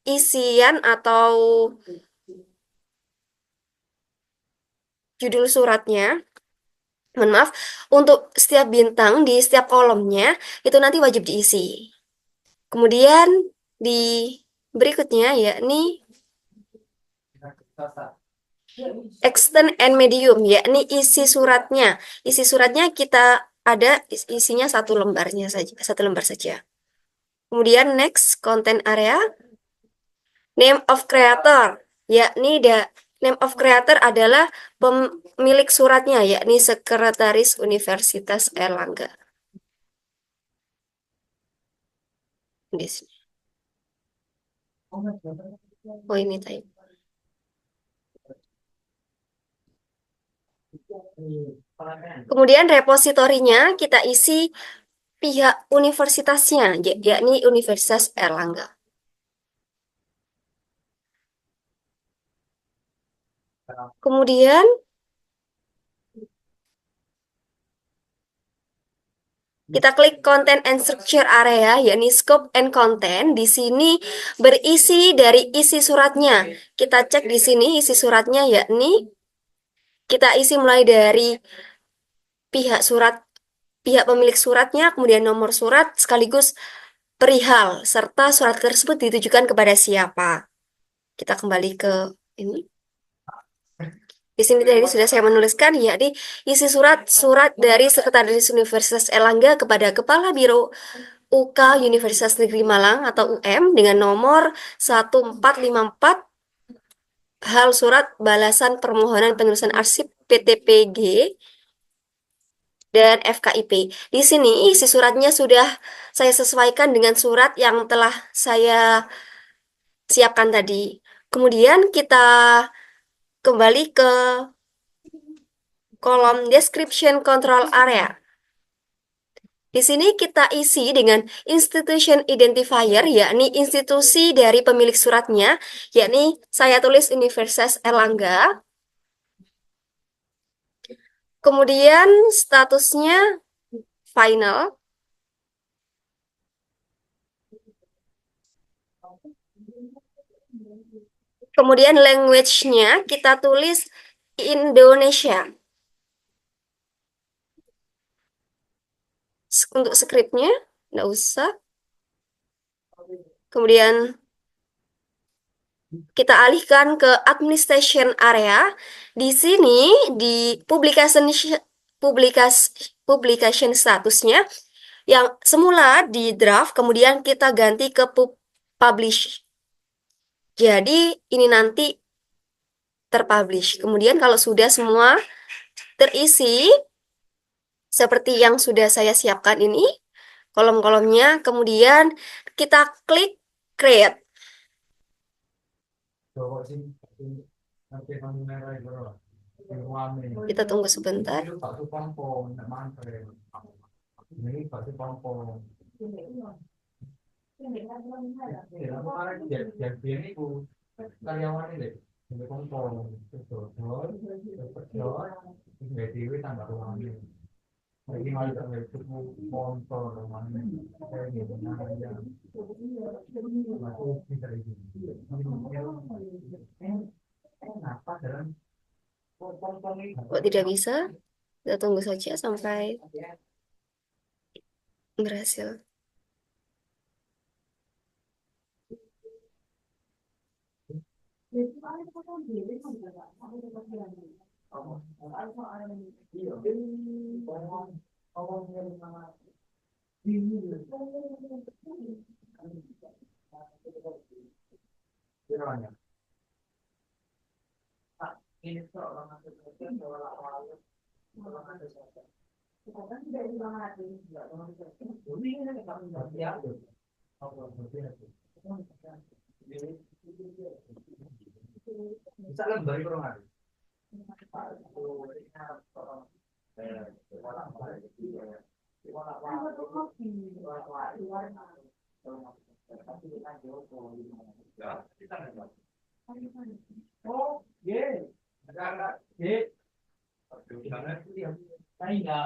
isian atau judul suratnya. Mohon maaf, untuk setiap bintang di setiap kolomnya itu nanti wajib diisi. Kemudian di berikutnya yakni extend and medium, yakni isi suratnya. Isi suratnya kita ada isinya satu lembar saja. Kemudian next, content area, name of creator, yakni name of creator adalah pemilik suratnya, yakni Sekretaris Universitas Airlangga. Di sini. Oh, ini type. Kemudian repositorinya kita isi pihak universitasnya, yakni Universitas Airlangga. Kemudian kita klik Content and Structure area, yakni Scope and Content. Di sini berisi dari isi suratnya. Kita cek di sini isi suratnya, yakni kita isi mulai dari pihak pemilik suratnya, kemudian nomor surat, sekaligus perihal, serta surat tersebut ditujukan kepada siapa. Kita kembali ke ini. Di sini tadi sudah saya menuliskan, isi surat dari Sekretaris Universitas Airlangga kepada Kepala Biro UK Universitas Negeri Malang atau UM dengan nomor 1454 hal surat balasan permohonan penerusan arsip PTPG dan FKIP. Di sini isi suratnya sudah saya sesuaikan dengan surat yang telah saya siapkan tadi. Kemudian kita kembali ke kolom description control area. Di sini kita isi dengan institution identifier, yakni institusi dari pemilik suratnya, yakni saya tulis Universitas Erlangga. Kemudian statusnya final. Kemudian language-nya kita tulis Indonesia. Untuk skripnya, nggak usah. Kemudian kita alihkan ke administration area. Di sini di publication statusnya yang semula di draft, kemudian kita ganti ke publish. Jadi ini nanti terpublish. Kemudian kalau sudah semua terisi seperti yang sudah saya siapkan ini, kolom-kolomnya, kemudian kita klik create. Kita tunggu sebentar. Kok tidak bisa? Kita tunggu saja sampai berhasil.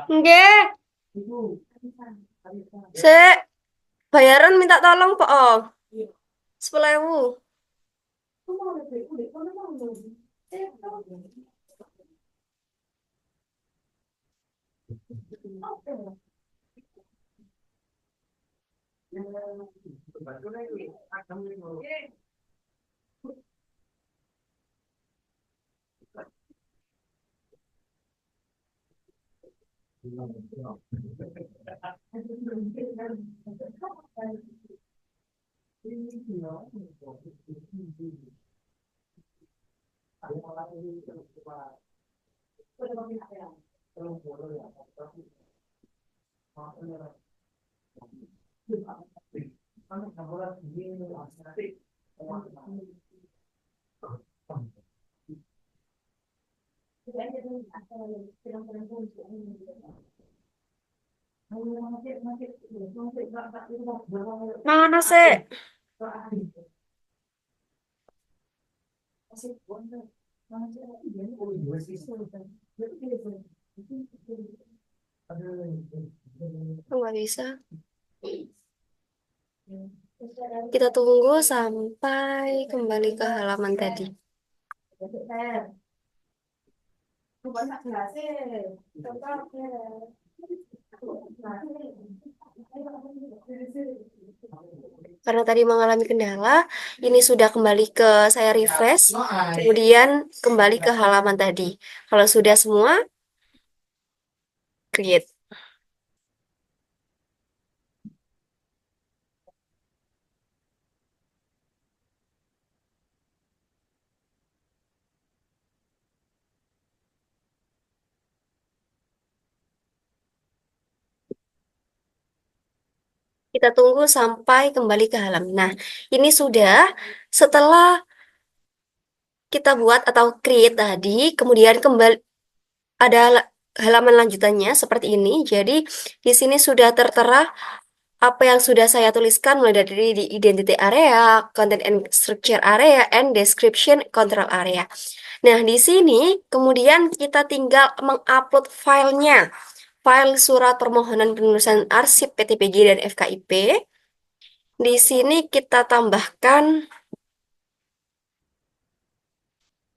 Nggih. Sik, bayaran minta tolong po. 10.000. Mana sih? Nggak bisa. Kita tunggu sampai kembali ke halaman tadi. Karena tadi mengalami kendala, ini sudah kembali ke saya refresh, kemudian kembali ke halaman tadi. Kalau sudah semua, create. Kita tunggu sampai kembali ke halaman. Nah, ini sudah setelah kita buat atau create tadi, kemudian kembali ada halaman lanjutannya seperti ini. Jadi di sini sudah tertera apa yang sudah saya tuliskan mulai dari di identity area, content and structure area, and description control area. Nah, di sini kemudian kita tinggal mengupload filenya. File surat permohonan penulisan arsip PTPG dan FKIP. Di sini kita tambahkan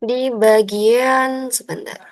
di bagian sebentar.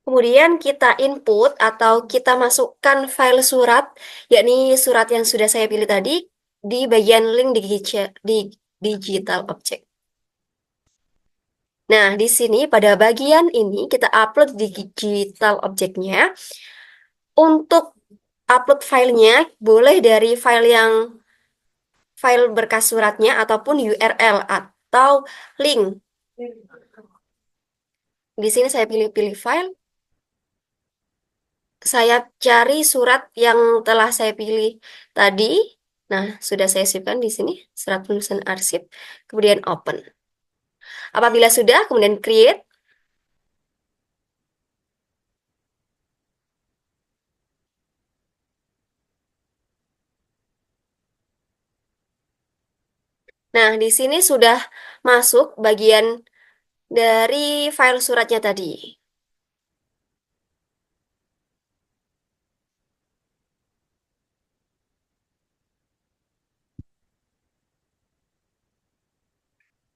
Kemudian kita input atau kita masukkan file surat, yakni surat yang sudah saya pilih tadi, di bagian link di digital object. Nah, di sini pada bagian ini kita upload di digital object-nya. Untuk upload filenya, boleh dari file berkas suratnya ataupun URL atau link. Di sini saya pilih file. Saya cari surat yang telah saya pilih tadi. Nah, sudah saya simpan di sini, surat penulisan arsip, kemudian open. Apabila sudah, kemudian create. Nah, di sini sudah masuk bagian dari file suratnya tadi.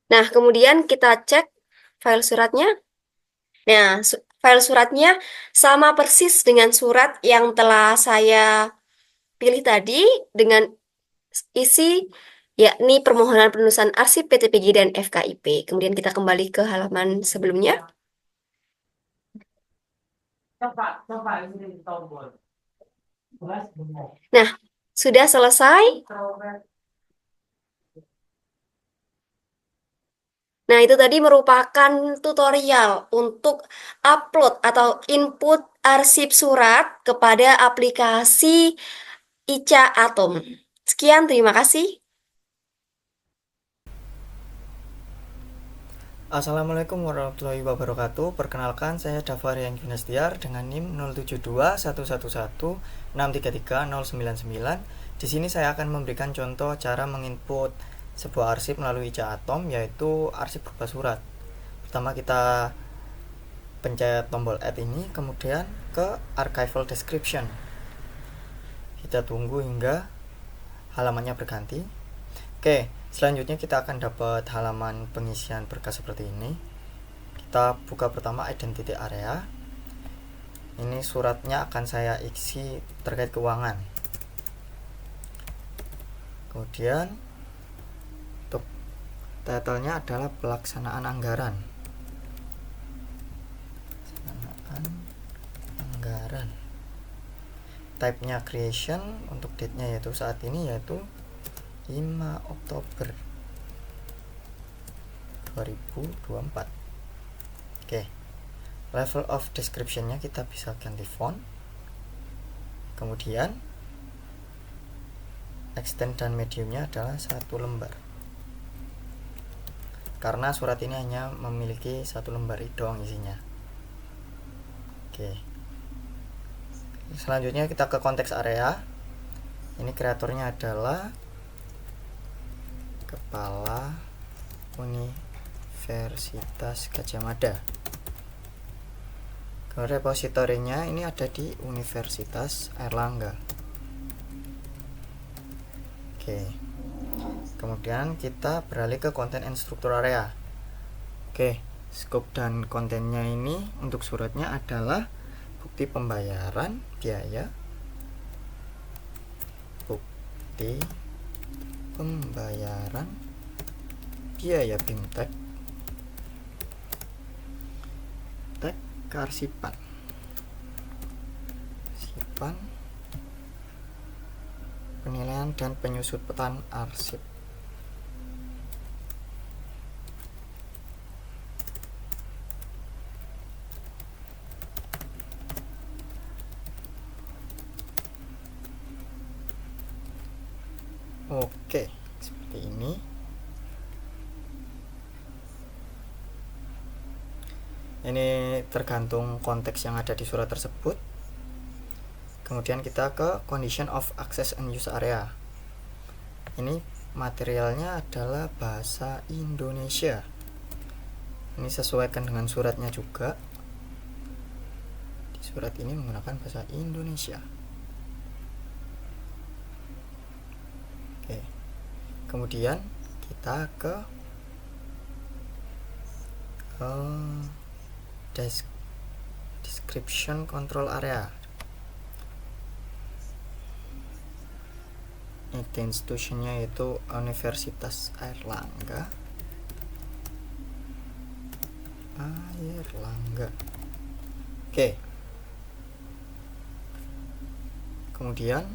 Nah, kemudian kita cek file suratnya. Nah, file suratnya sama persis dengan surat yang telah saya pilih tadi dengan isi yakni permohonan penulisan arsip PTPG dan FKIP. Kemudian kita kembali ke halaman sebelumnya. Nah, sudah selesai. Nah, itu tadi merupakan tutorial untuk upload atau input arsip surat kepada aplikasi ICA Atom. Sekian, terima kasih. Assalamualaikum warahmatullahi wabarakatuh. Perkenalkan, saya Davarian Gunastiar dengan NIM 072111633099. Di sini saya akan memberikan contoh cara menginput sebuah arsip melalui ICA Atom, yaitu arsip berupa surat. Pertama kita pencet tombol add ini, kemudian ke archival description. Kita tunggu hingga halamannya berganti. Oke, selanjutnya kita akan dapat halaman pengisian berkas seperti ini. Kita buka pertama identity area. Ini suratnya akan saya isi terkait keuangan. Kemudian untuk title-nya adalah pelaksanaan anggaran. Type-nya creation, untuk date-nya yaitu saat ini yaitu 5 Oktober 2024. Oke. Level of description-nya kita bisa ganti font. Kemudian extent dan medium-nya adalah 1 lembar. Karena surat ini hanya memiliki 1 lembar doang isinya. Oke. Selanjutnya kita ke konteks area. Ini kreatornya adalah Kepala Universitas Gadjah Mada. Repositorinya ini ada di Universitas Airlangga. Oke. Kemudian kita beralih ke content and structure area. Oke, Skop dan kontennya ini untuk suratnya adalah bukti pembayaran biaya, bukti pembayaran biaya BIMTEK, tag kearsipan, penilaian dan penyusutan arsip. Oke, seperti ini. Ini tergantung konteks yang ada di surat tersebut. Kemudian kita ke condition of access and use area. Ini materialnya adalah bahasa Indonesia. Ini sesuaikan dengan suratnya juga. Di surat ini menggunakan bahasa Indonesia. Oke. Kemudian kita ke description control area. Ini institusinya itu Universitas Airlangga. Oke. Kemudian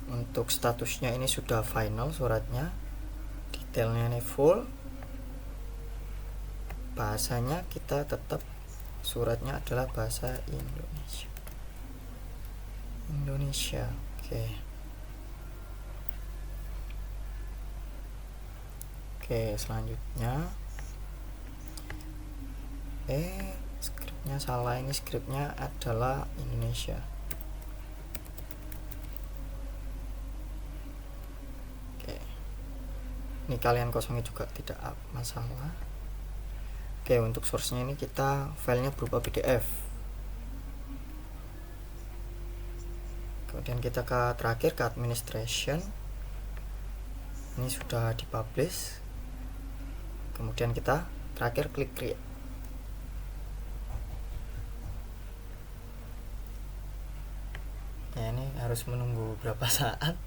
untuk statusnya ini sudah final suratnya, detailnya ini full, bahasanya kita tetap suratnya adalah bahasa Indonesia. Oke, selanjutnya skripnya salah, ini skripnya adalah Indonesia. Ini kalian kosongnya juga tidak masalah. Oke, untuk source-nya ini kita filenya berupa PDF. Kemudian kita ke terakhir ke administration. Ini sudah dipublish. Kemudian kita terakhir klik create. Ya, ini harus menunggu berapa saat.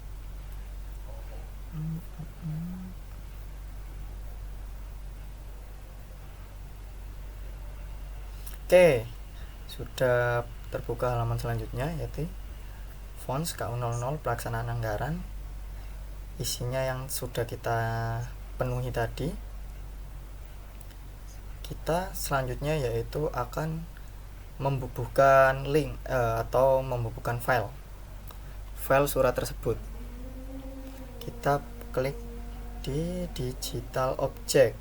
Oke, sudah terbuka halaman selanjutnya, yaitu fonts KU00 pelaksanaan anggaran. Isinya yang sudah kita penuhi tadi. Kita selanjutnya yaitu akan membubuhkan link atau membubuhkan file surat tersebut. Kita klik di digital object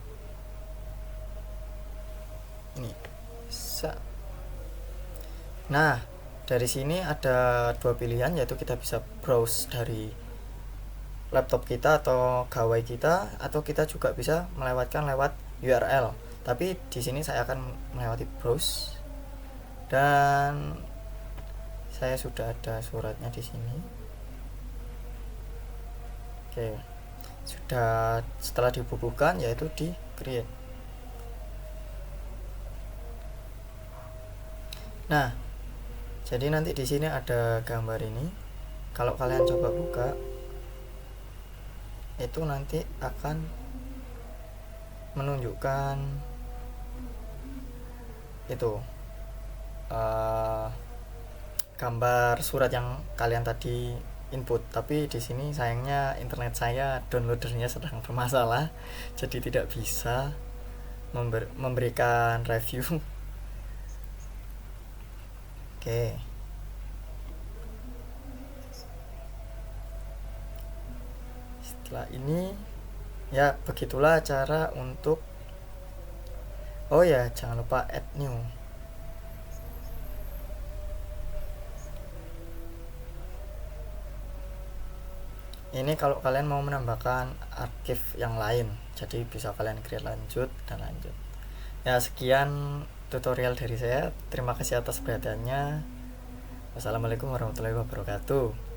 ini. Nah, dari sini ada dua pilihan, yaitu kita bisa browse dari laptop kita atau gawai kita, atau kita juga bisa melewatkan lewat URL. Tapi di sini saya akan melewati browse, dan saya sudah ada suratnya di sini. Oke, sudah setelah dibubuhkan yaitu di create. Nah, jadi nanti di sini ada gambar ini. Kalau kalian coba buka, itu nanti akan menunjukkan itu gambar surat yang kalian tadi input. Tapi di sini sayangnya internet saya downloadernya sedang bermasalah, jadi tidak bisa memberikan review. Oke. Setelah ini ya begitulah cara untuk jangan lupa add new. Ini kalau kalian mau menambahkan archive yang lain, jadi bisa kalian create lanjut dan lanjut. Ya, sekian tutorial dari saya. Terima kasih atas perhatiannya. Wassalamualaikum warahmatullahi wabarakatuh.